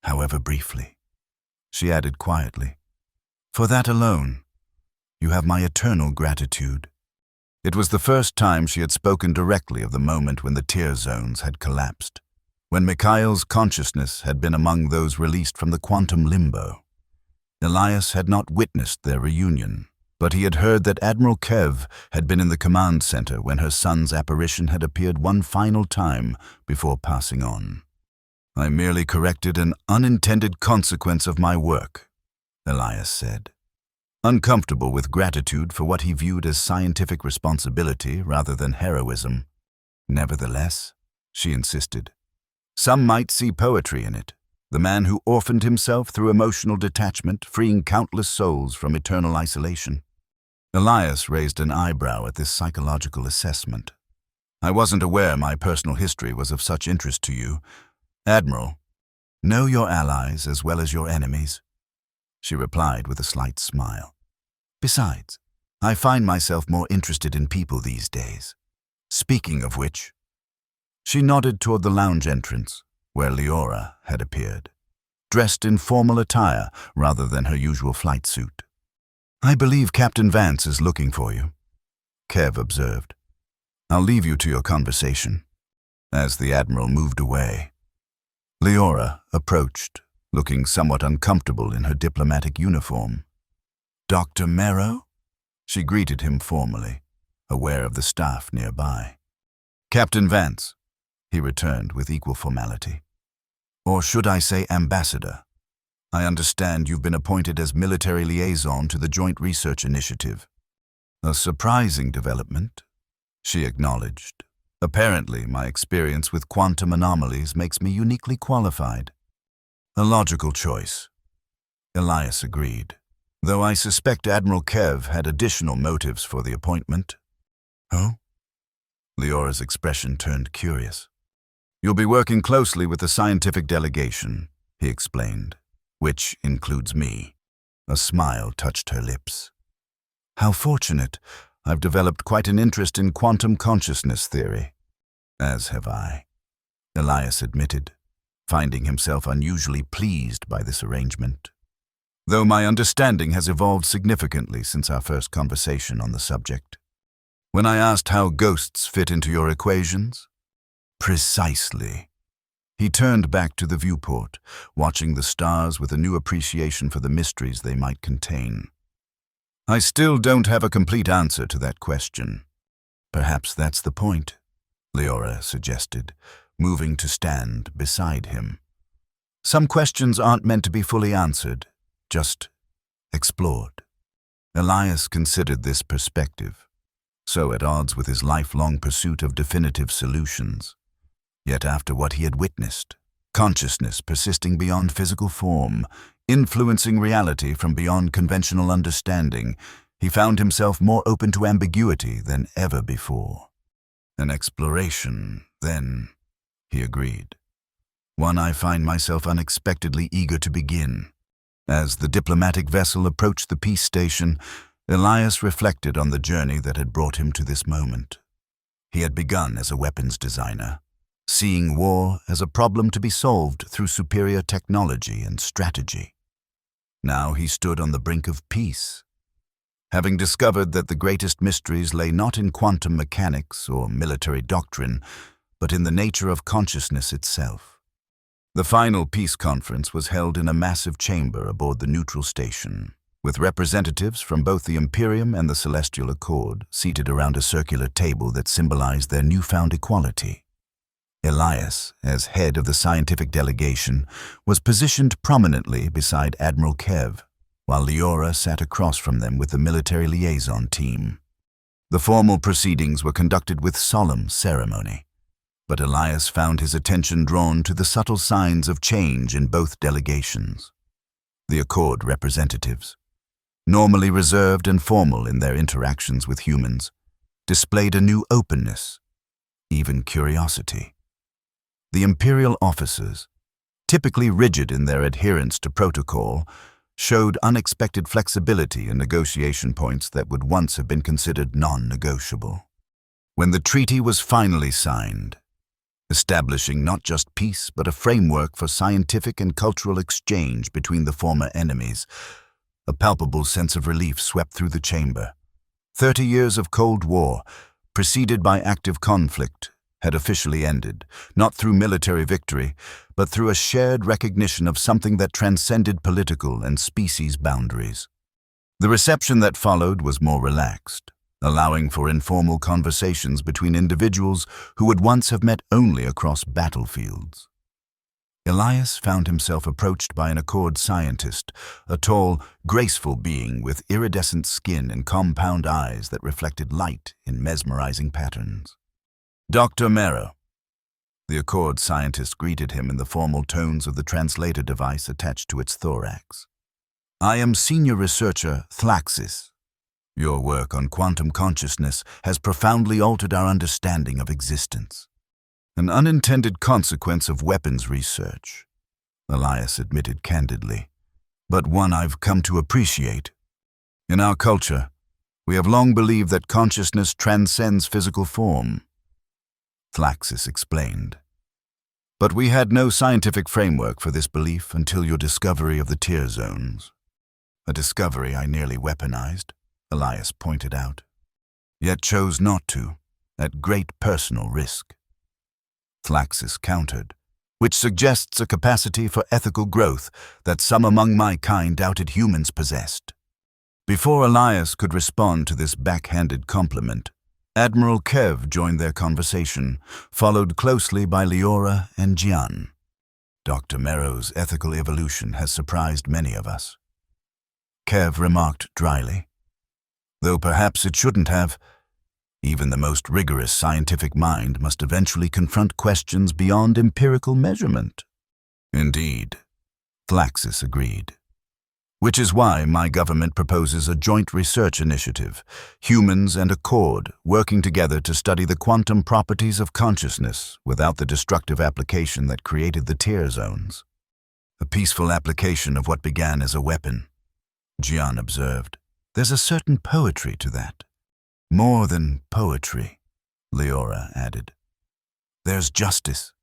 however briefly." She added quietly, "For that alone, you have my eternal gratitude." It was the first time she had spoken directly of the moment when the tear zones had collapsed, when Mikhail's consciousness had been among those released from the quantum limbo. Elias had not witnessed their reunion, but he had heard that Admiral Kev had been in the command center when her son's apparition had appeared one final time before passing on. "I merely corrected an unintended consequence of my work," Elias said, uncomfortable with gratitude for what he viewed as scientific responsibility rather than heroism. "Nevertheless," she insisted, "some might see poetry in it. The man who orphaned himself through emotional detachment, freeing countless souls from eternal isolation." Elias raised an eyebrow at this psychological assessment. "I wasn't aware my personal history was of such interest to you. Admiral, know your allies as well as your enemies," she replied with a slight smile. "Besides, I find myself more interested in people these days. Speaking of which," she nodded toward the lounge entrance, where Leora had appeared, dressed in formal attire rather than her usual flight suit. "I believe Captain Vance is looking for you," Kev observed. "I'll leave you to your conversation." As the Admiral moved away, Leora approached, looking somewhat uncomfortable in her diplomatic uniform. "Dr. Merrow?" She greeted him formally, aware of the staff nearby. "Captain Vance," he returned with equal formality. "Or should I say ambassador? I understand you've been appointed as military liaison to the Joint Research Initiative." "A surprising development," she acknowledged. "Apparently, my experience with quantum anomalies makes me uniquely qualified." "A logical choice," Elias agreed, "though I suspect Admiral Kev had additional motives for the appointment." "Oh?" Leora's expression turned curious. "You'll be working closely with the scientific delegation," he explained, "which includes me." A smile touched her lips. "How fortunate. I've developed quite an interest in quantum consciousness theory." "As have I," Elias admitted, finding himself unusually pleased by this arrangement. "Though my understanding has evolved significantly since our first conversation on the subject. When I asked how ghosts fit into your equations?" "Precisely." He turned back to the viewport, watching the stars with a new appreciation for the mysteries they might contain. "I still don't have a complete answer to that question." "Perhaps that's the point," Leora suggested, moving to stand beside him. "Some questions aren't meant to be fully answered, just explored." Elias considered this perspective, so at odds with his lifelong pursuit of definitive solutions. Yet after what he had witnessed, consciousness persisting beyond physical form, influencing reality from beyond conventional understanding, he found himself more open to ambiguity than ever before. "An exploration, then," he agreed. "One I find myself unexpectedly eager to begin." As the diplomatic vessel approached the peace station, Elias reflected on the journey that had brought him to this moment. He had begun as a weapons designer, seeing war as a problem to be solved through superior technology and strategy. Now he stood on the brink of peace, having discovered that the greatest mysteries lay not in quantum mechanics or military doctrine, but in the nature of consciousness itself. The final peace conference was held in a massive chamber aboard the neutral station, with representatives from both the Imperium and the Celestial Accord seated around a circular table that symbolized their newfound equality. Elias, as head of the scientific delegation, was positioned prominently beside Admiral Kev, while Leora sat across from them with the military liaison team. The formal proceedings were conducted with solemn ceremony, but Elias found his attention drawn to the subtle signs of change in both delegations. The Accord representatives, normally reserved and formal in their interactions with humans, displayed a new openness, even curiosity. The Imperial officers, typically rigid in their adherence to protocol, showed unexpected flexibility in negotiation points that would once have been considered non-negotiable. When the treaty was finally signed, establishing not just peace but a framework for scientific and cultural exchange between the former enemies, a palpable sense of relief swept through the chamber. 30 years of Cold War, preceded by active conflict, had officially ended, not through military victory, but through a shared recognition of something that transcended political and species boundaries. The reception that followed was more relaxed, allowing for informal conversations between individuals who would once have met only across battlefields. Elias found himself approached by an Accord scientist, a tall, graceful being with iridescent skin and compound eyes that reflected light in mesmerizing patterns. "Dr. Mero." The Accord scientist greeted him in the formal tones of the translator device attached to its thorax. "I am senior researcher Thalaxis. Your work on quantum consciousness has profoundly altered our understanding of existence. An unintended consequence of weapons research," Elias admitted candidly, "but one I've come to appreciate. In our culture, we have long believed that consciousness transcends physical form," Thalaxis explained. "But we had no scientific framework for this belief until your discovery of the tear zones. A discovery I nearly weaponized," Elias pointed out, "yet chose not to, at great personal risk." Thalaxis countered, "which suggests a capacity for ethical growth that some among my kind doubted humans possessed." Before Elias could respond to this backhanded compliment, Admiral Kev joined their conversation, followed closely by Leora and Jian. "Dr. Mero's ethical evolution has surprised many of us," Kev remarked dryly. "Though perhaps it shouldn't have. Even the most rigorous scientific mind must eventually confront questions beyond empirical measurement." "Indeed," Thalaxis agreed. "Which is why my government proposes a joint research initiative, humans and Accord working together to study the quantum properties of consciousness without the destructive application that created the tear zones. A peaceful application of what began as a weapon," Jian observed. "There's a certain poetry to that." "More than poetry," Leora added. "There's justice.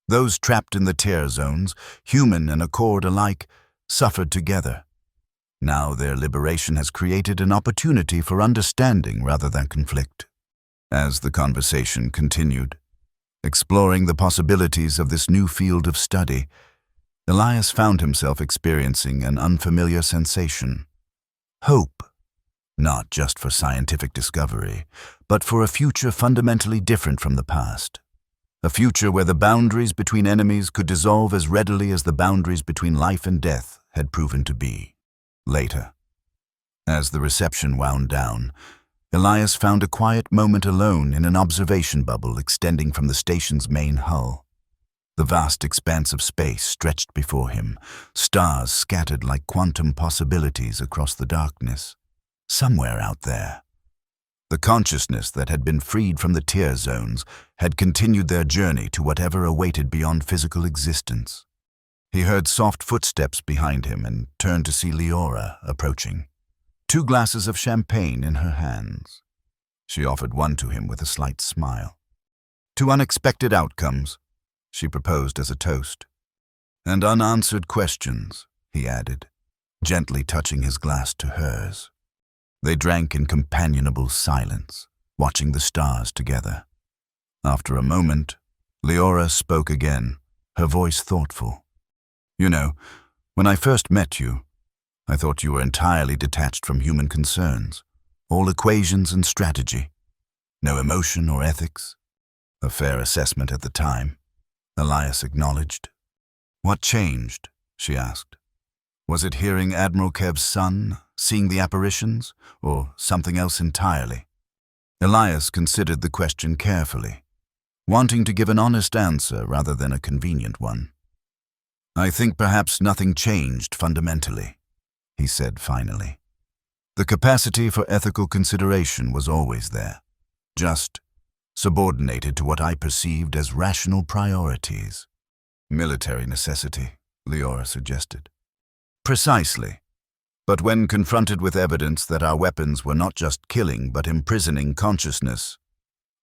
Those trapped in the tear zones, human and Accord alike, suffered together. Now their liberation has created an opportunity for understanding rather than conflict." As the conversation continued, exploring the possibilities of this new field of study, Elias found himself experiencing an unfamiliar sensation. Hope. Not just for scientific discovery, but for a future fundamentally different from the past. A future where the boundaries between enemies could dissolve as readily as the boundaries between life and death had proven to be. Later, as the reception wound down, Elias found a quiet moment alone in an observation bubble extending from the station's main hull. The vast expanse of space stretched before him, stars scattered like quantum possibilities across the darkness. Somewhere out there, the consciousness that had been freed from the tear zones had continued their journey to whatever awaited beyond physical existence. He heard soft footsteps behind him and turned to see Leora approaching, 2 glasses of champagne in her hands. She offered one to him with a slight smile. "To unexpected outcomes," she proposed as a toast. "And unanswered questions," he added, gently touching his glass to hers. They drank in companionable silence, watching the stars together. After a moment, Leora spoke again, her voice thoughtful. "You know, when I first met you, I thought you were entirely detached from human concerns, all equations and strategy. No emotion or ethics." "A fair assessment at the time," Elias acknowledged. "What changed?" she asked. "Was it hearing Admiral Kev's son, seeing the apparitions, or something else entirely?" Elias considered the question carefully, wanting to give an honest answer rather than a convenient one. "I think perhaps nothing changed fundamentally," he said finally. "The capacity for ethical consideration was always there, just subordinated to what I perceived as rational priorities." Military necessity, Leora suggested. Precisely. But when confronted with evidence that our weapons were not just killing but imprisoning consciousness,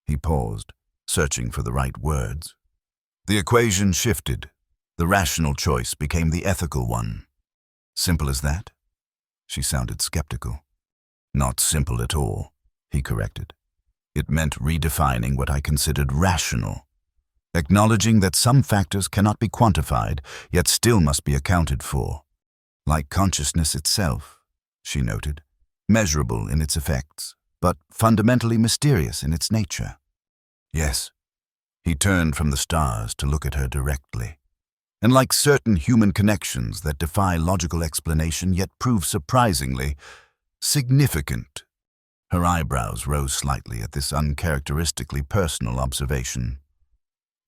he paused, searching for the right words. The equation shifted. The rational choice became the ethical one. Simple as that? She sounded skeptical. Not simple at all, he corrected. It meant redefining what I considered rational, acknowledging that some factors cannot be quantified, yet still must be accounted for. Like consciousness itself, she noted, measurable in its effects, but fundamentally mysterious in its nature. Yes, he turned from the stars to look at her directly. And like certain human connections that defy logical explanation yet prove surprisingly significant. Her eyebrows rose slightly at this uncharacteristically personal observation.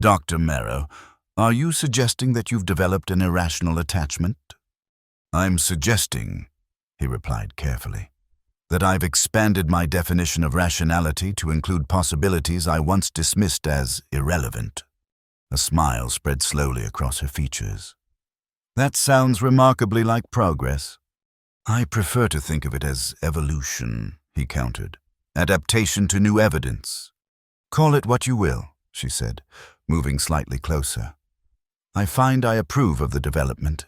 Dr. Marrow, are you suggesting that you've developed an irrational attachment? I'm suggesting, he replied carefully, that I've expanded my definition of rationality to include possibilities I once dismissed as irrelevant. A smile spread slowly across her features. That sounds remarkably like progress. I prefer to think of it as evolution, he countered. Adaptation to new evidence. Call it what you will, she said, moving slightly closer. I find I approve of the development.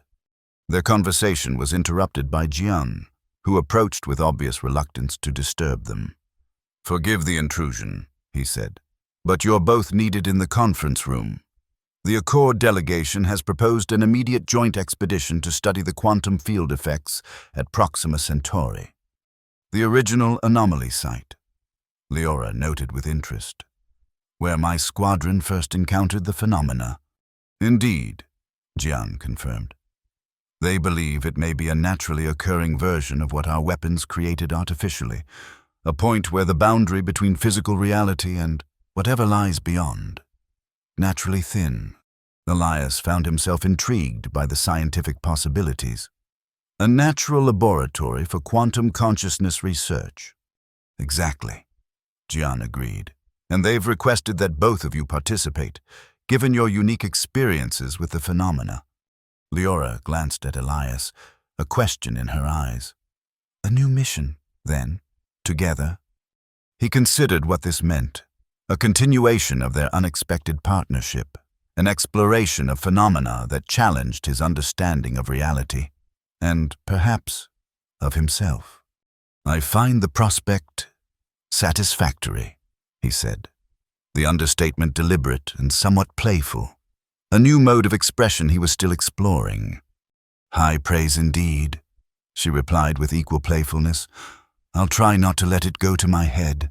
Their conversation was interrupted by Jian, who approached with obvious reluctance to disturb them. Forgive the intrusion, he said, but you're both needed in the conference room. The Accord delegation has proposed an immediate joint expedition to study the quantum field effects at Proxima Centauri, the original anomaly site, Leora noted with interest, where my squadron first encountered the phenomena. Indeed, Jian confirmed. They believe it may be a naturally occurring version of what our weapons created artificially, a point where the boundary between physical reality and whatever lies beyond naturally thin. Elias found himself intrigued by the scientific possibilities. A natural laboratory for quantum consciousness research. Exactly, Jian agreed. And they've requested that both of you participate, given your unique experiences with the phenomena. Leora glanced at Elias, a question in her eyes. A new mission, then, together? He considered what this meant. A continuation of their unexpected partnership, an exploration of phenomena that challenged his understanding of reality, and, perhaps, of himself. I find the prospect satisfactory, he said, the understatement deliberate and somewhat playful, a new mode of expression he was still exploring. High praise indeed, she replied with equal playfulness. I'll try not to let it go to my head.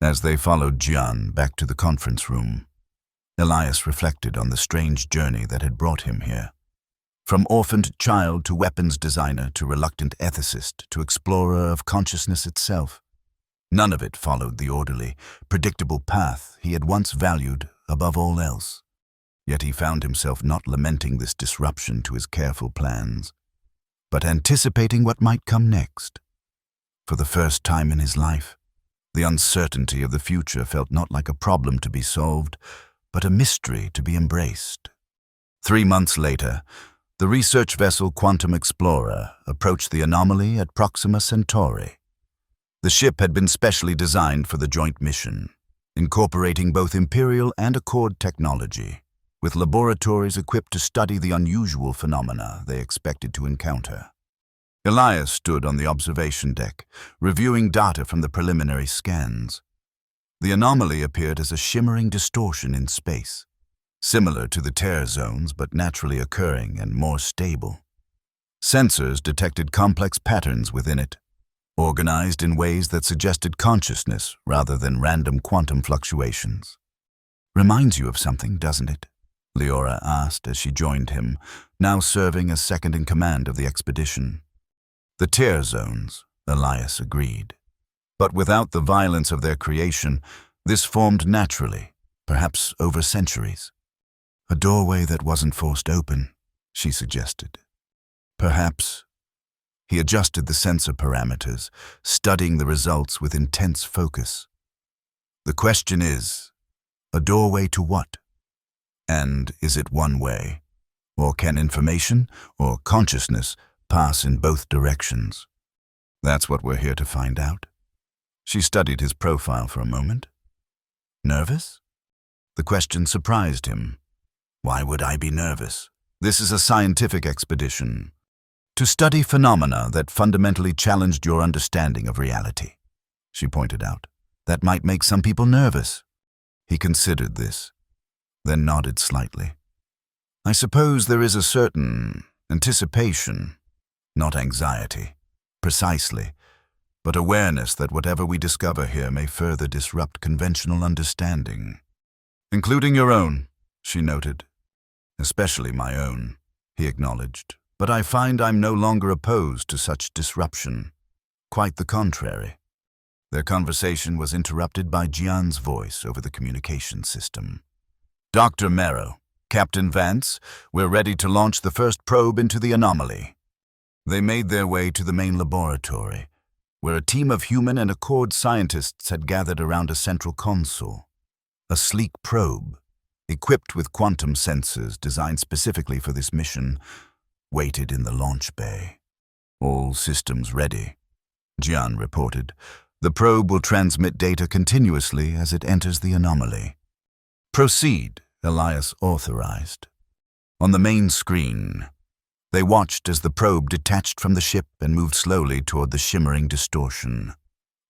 As they followed Jian back to the conference room, Elias reflected on the strange journey that had brought him here. From orphaned child to weapons designer to reluctant ethicist to explorer of consciousness itself. None of it followed the orderly, predictable path he had once valued above all else. Yet he found himself not lamenting this disruption to his careful plans, but anticipating what might come next. For the first time in his life, the uncertainty of the future felt not like a problem to be solved, but a mystery to be embraced. 3 months later, the research vessel Quantum Explorer approached the anomaly at Proxima Centauri. The ship had been specially designed for the joint mission, incorporating both Imperial and Accord technology, with laboratories equipped to study the unusual phenomena they expected to encounter. Elias stood on the observation deck, reviewing data from the preliminary scans. The anomaly appeared as a shimmering distortion in space, similar to the tear zones but naturally occurring and more stable. Sensors detected complex patterns within it, organized in ways that suggested consciousness rather than random quantum fluctuations. Reminds you of something, doesn't it? Leora asked as she joined him, now serving as second in command of the expedition. The tear zones, Elias agreed. But without the violence of their creation, this formed naturally, perhaps over centuries. A doorway that wasn't forced open, she suggested. Perhaps. He adjusted the sensor parameters, studying the results with intense focus. The question is, a doorway to what? And is it one way? Or can information or consciousness pass in both directions? That's what we're here to find out. She studied his profile for a moment. Nervous? The question surprised him. Why would I be nervous? This is a scientific expedition to study phenomena that fundamentally challenged your understanding of reality, she pointed out. That might make some people nervous. He considered this, then nodded slightly. I suppose there is a certain anticipation, not anxiety, precisely, but awareness that whatever we discover here may further disrupt conventional understanding. Including your own, she noted. Especially my own, he acknowledged. But I find I'm no longer opposed to such disruption. Quite the contrary. Their conversation was interrupted by Jian's voice over the communication system. Dr. Merrow, Captain Vance, we're ready to launch the first probe into the anomaly. They made their way to the main laboratory, where a team of human and Accord scientists had gathered around a central console. A sleek probe, equipped with quantum sensors designed specifically for this mission, waited in the launch bay. All systems ready, Jian reported. The probe will transmit data continuously as it enters the anomaly. Proceed, Elias authorized. On the main screen, they watched as the probe detached from the ship and moved slowly toward the shimmering distortion.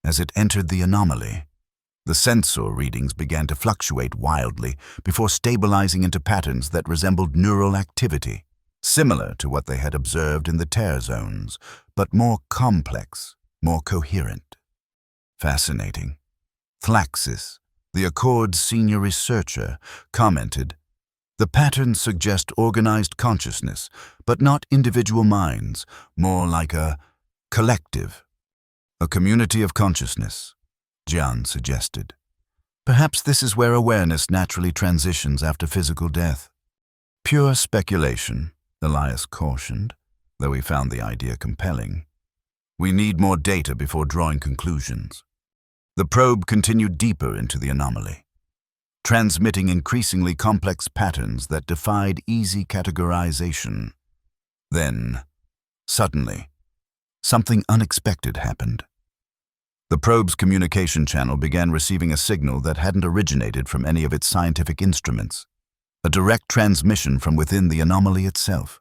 As it entered the anomaly, the sensor readings began to fluctuate wildly before stabilizing into patterns that resembled neural activity, similar to what they had observed in the tear zones, but more complex, more coherent. Fascinating. Thalaxis, the Accord's senior researcher, commented, the patterns suggest organized consciousness, but not individual minds, more like a collective, a community of consciousness, Jian suggested. Perhaps this is where awareness naturally transitions after physical death. Pure speculation, Elias cautioned, though he found the idea compelling. We need more data before drawing conclusions. The probe continued deeper into the anomaly, transmitting increasingly complex patterns that defied easy categorization. Then, suddenly, something unexpected happened. The probe's communication channel began receiving a signal that hadn't originated from any of its scientific instruments, a direct transmission from within the anomaly itself.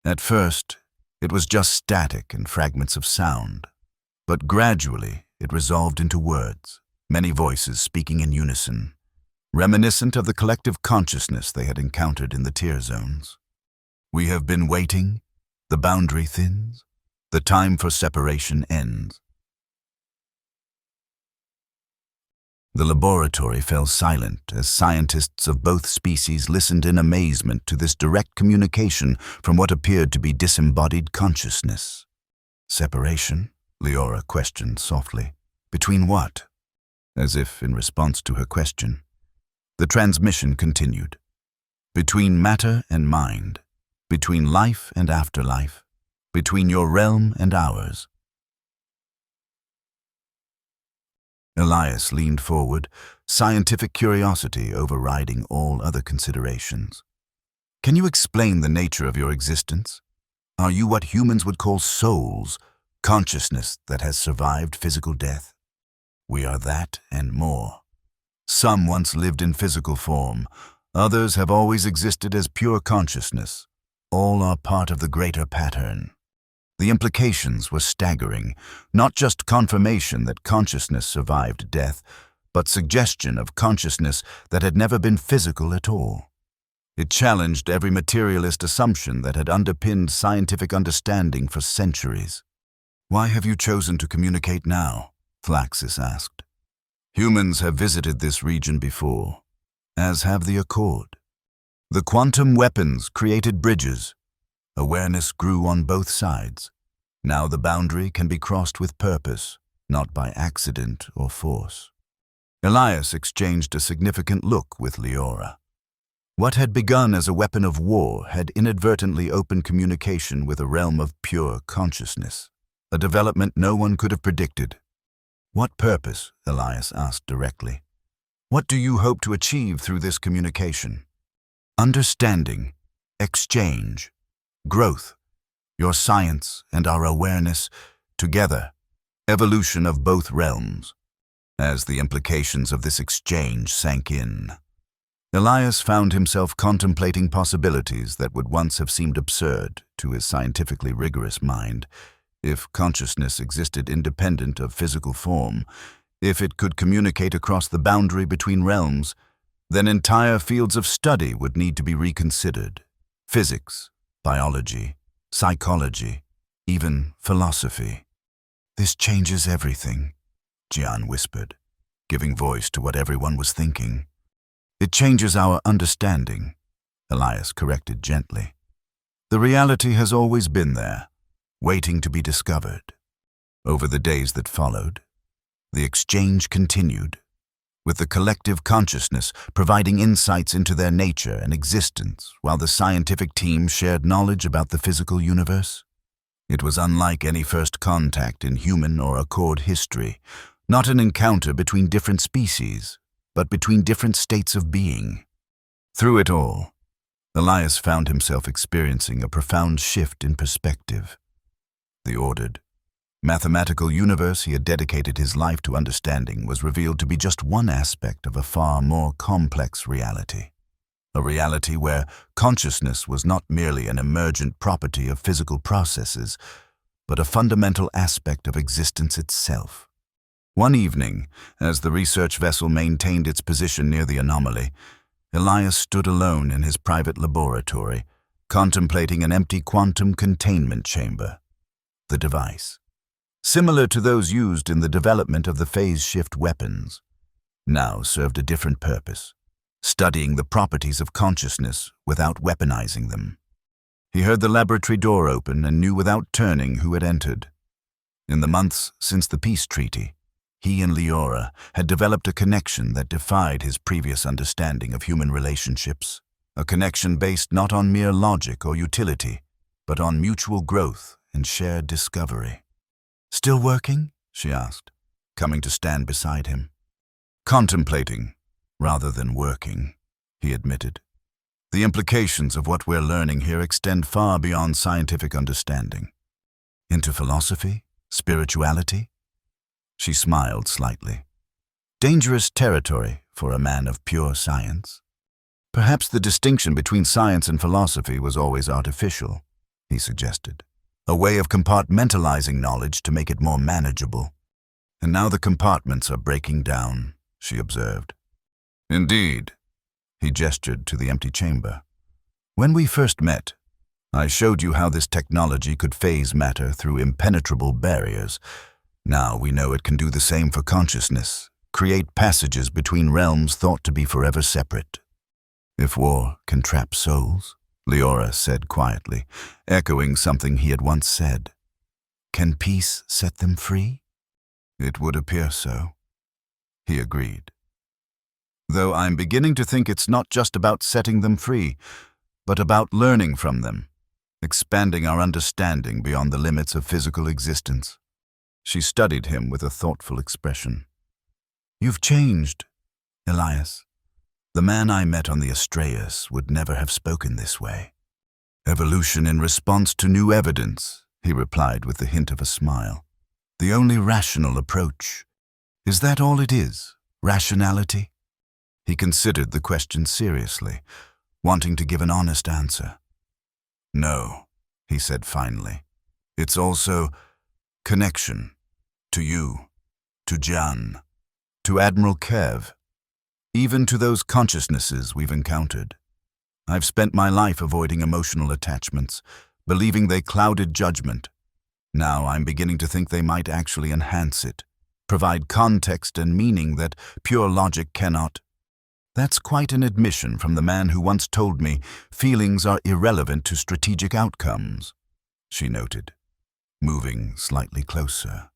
At first, it was just static and fragments of sound, but gradually it resolved into words, many voices speaking in unison, reminiscent of the collective consciousness they had encountered in the tear zones. We have been waiting, the boundary thins, the time for separation ends. The laboratory fell silent as scientists of both species listened in amazement to this direct communication from what appeared to be disembodied consciousness. Separation? Leora questioned softly. Between what? As if in response to her question. The transmission continued. Between matter and mind, between life and afterlife, between your realm and ours. Elias leaned forward, scientific curiosity overriding all other considerations. Can you explain the nature of your existence? Are you what humans would call souls, consciousness that has survived physical death? We are that and more. Some once lived in physical form, others have always existed as pure consciousness. All are part of the greater pattern. The implications were staggering, not just confirmation that consciousness survived death, but suggestion of consciousness that had never been physical at all. It challenged every materialist assumption that had underpinned scientific understanding for centuries. Why have you chosen to communicate now? Thalaxis asked. Humans have visited this region before, as have the Accord. The quantum weapons created bridges. Awareness grew on both sides. Now the boundary can be crossed with purpose, not by accident or force. Elias exchanged a significant look with Leora. What had begun as a weapon of war had inadvertently opened communication with a realm of pure consciousness, a development no one could have predicted. What purpose? Elias asked directly. What do you hope to achieve through this communication? Understanding, exchange, growth, your science and our awareness, together, evolution of both realms. As the implications of this exchange sank in, Elias found himself contemplating possibilities that would once have seemed absurd to his scientifically rigorous mind. If consciousness existed independent of physical form, if it could communicate across the boundary between realms, then entire fields of study would need to be reconsidered. Physics, biology, psychology, even philosophy. "This changes everything," Jian whispered, giving voice to what everyone was thinking. "It changes our understanding," Elias corrected gently. "The reality has always been there, waiting to be discovered." Over the days that followed, the exchange continued, with the collective consciousness providing insights into their nature and existence while the scientific team shared knowledge about the physical universe. It was unlike any first contact in human or Accord history, not an encounter between different species, but between different states of being. Through it all, Elias found himself experiencing a profound shift in perspective. The ordered, mathematical universe he had dedicated his life to understanding was revealed to be just one aspect of a far more complex reality. A reality where consciousness was not merely an emergent property of physical processes, but a fundamental aspect of existence itself. One evening, as the research vessel maintained its position near the anomaly, Elias stood alone in his private laboratory, contemplating an empty quantum containment chamber. The device, similar to those used in the development of the phase-shift weapons, now served a different purpose, studying the properties of consciousness without weaponizing them. He heard the laboratory door open and knew without turning who had entered. In the months since the peace treaty, he and Leora had developed a connection that defied his previous understanding of human relationships, a connection based not on mere logic or utility, but on mutual growth and shared discovery. "Still working?" she asked, coming to stand beside him. "Contemplating, rather than working," he admitted. "The implications of what we're learning here extend far beyond scientific understanding. Into philosophy, spirituality?" She smiled slightly. "Dangerous territory for a man of pure science." "Perhaps the distinction between science and philosophy was always artificial," he suggested. "A way of compartmentalizing knowledge to make it more manageable. And now the compartments are breaking down," she observed. "Indeed," he gestured to the empty chamber. "When we first met, I showed you how this technology could phase matter through impenetrable barriers. Now we know it can do the same for consciousness, create passages between realms thought to be forever separate." "If war can trap souls," Leora said quietly, echoing something he had once said, "can peace set them free?" "It would appear so," he agreed. "Though I'm beginning to think it's not just about setting them free, but about learning from them, expanding our understanding beyond the limits of physical existence." She studied him with a thoughtful expression. "You've changed, Elias. The man I met on the Astraeus would never have spoken this way." "Evolution in response to new evidence," he replied with the hint of a smile. "The only rational approach. Is that all it is? Rationality?" He considered the question seriously, wanting to give an honest answer. "No," he said finally. "It's also connection. To you, to Jan, to Admiral Kev, even to those consciousnesses we've encountered. I've spent my life avoiding emotional attachments, believing they clouded judgment. Now I'm beginning to think they might actually enhance it, provide context and meaning that pure logic cannot." "That's quite an admission from the man who once told me feelings are irrelevant to strategic outcomes," she noted, moving slightly closer.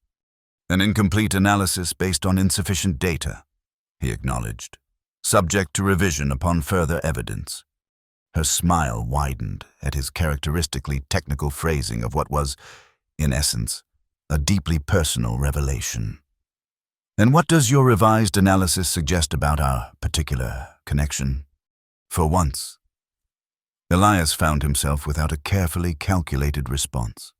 "An incomplete analysis based on insufficient data," he acknowledged, "subject to revision upon further evidence." Her smile widened at his characteristically technical phrasing of what was, in essence, a deeply personal revelation. "And what does your revised analysis suggest about our particular connection?" For once, Elias found himself without a carefully calculated response.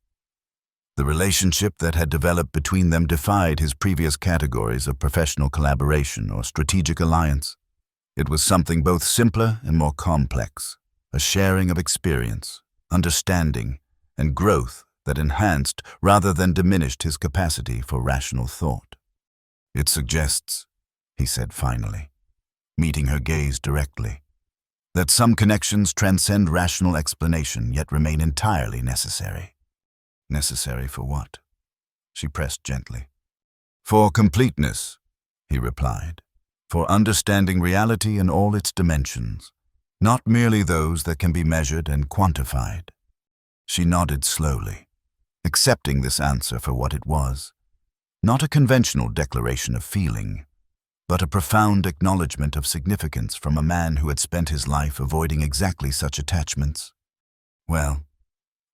The relationship that had developed between them defied his previous categories of professional collaboration or strategic alliance. It was something both simpler and more complex, a sharing of experience, understanding, and growth that enhanced rather than diminished his capacity for rational thought. "It suggests," he said finally, meeting her gaze directly, "that some connections transcend rational explanation yet remain entirely necessary." "Necessary for what?" She pressed gently. "For completeness," he replied. "For understanding reality in all its dimensions, not merely those that can be measured and quantified." She nodded slowly, accepting this answer for what it was. Not a conventional declaration of feeling, but a profound acknowledgement of significance from a man who had spent his life avoiding exactly such attachments. "Well,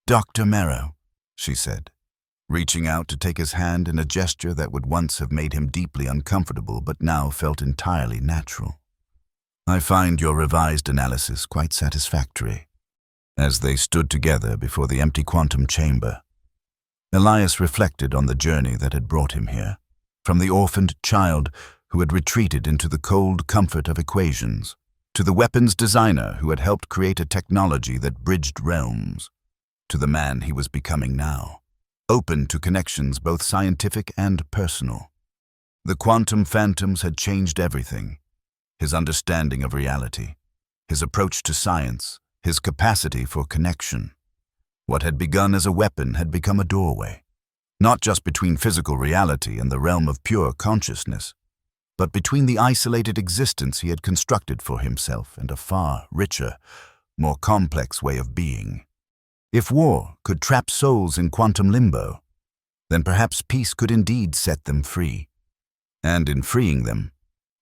Dr. Merrow," she said, reaching out to take his hand in a gesture that would once have made him deeply uncomfortable but now felt entirely natural. "I find your revised analysis quite satisfactory." As they stood together before the empty quantum chamber, Elias reflected on the journey that had brought him here, from the orphaned child who had retreated into the cold comfort of equations, to the weapons designer who had helped create a technology that bridged realms, to the man he was becoming now, open to connections both scientific and personal. The quantum phantoms had changed everything: his understanding of reality, his approach to science, his capacity for connection. What had begun as a weapon had become a doorway, not just between physical reality and the realm of pure consciousness, but between the isolated existence he had constructed for himself and a far richer, more complex way of being. If war could trap souls in quantum limbo, then perhaps peace could indeed set them free. And in freeing them,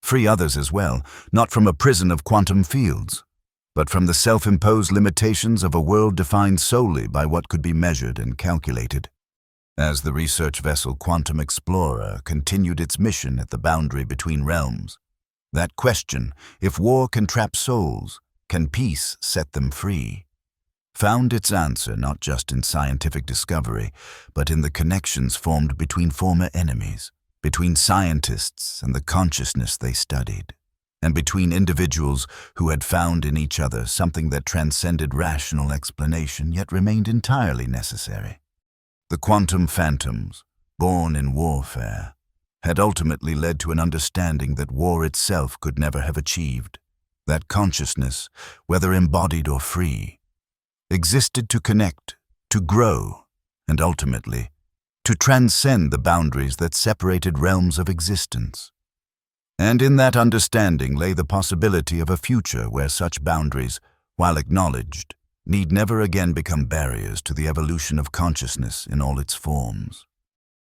free others as well, not from a prison of quantum fields, but from the self-imposed limitations of a world defined solely by what could be measured and calculated. As the research vessel Quantum Explorer continued its mission at the boundary between realms, that question, if war can trap souls, can peace set them free, found its answer not just in scientific discovery, but in the connections formed between former enemies, between scientists and the consciousness they studied, and between individuals who had found in each other something that transcended rational explanation yet remained entirely necessary. The quantum phantoms, born in warfare, had ultimately led to an understanding that war itself could never have achieved, that consciousness, whether embodied or free, existed to connect, to grow, and ultimately, to transcend the boundaries that separated realms of existence. And in that understanding lay the possibility of a future where such boundaries, while acknowledged, need never again become barriers to the evolution of consciousness in all its forms.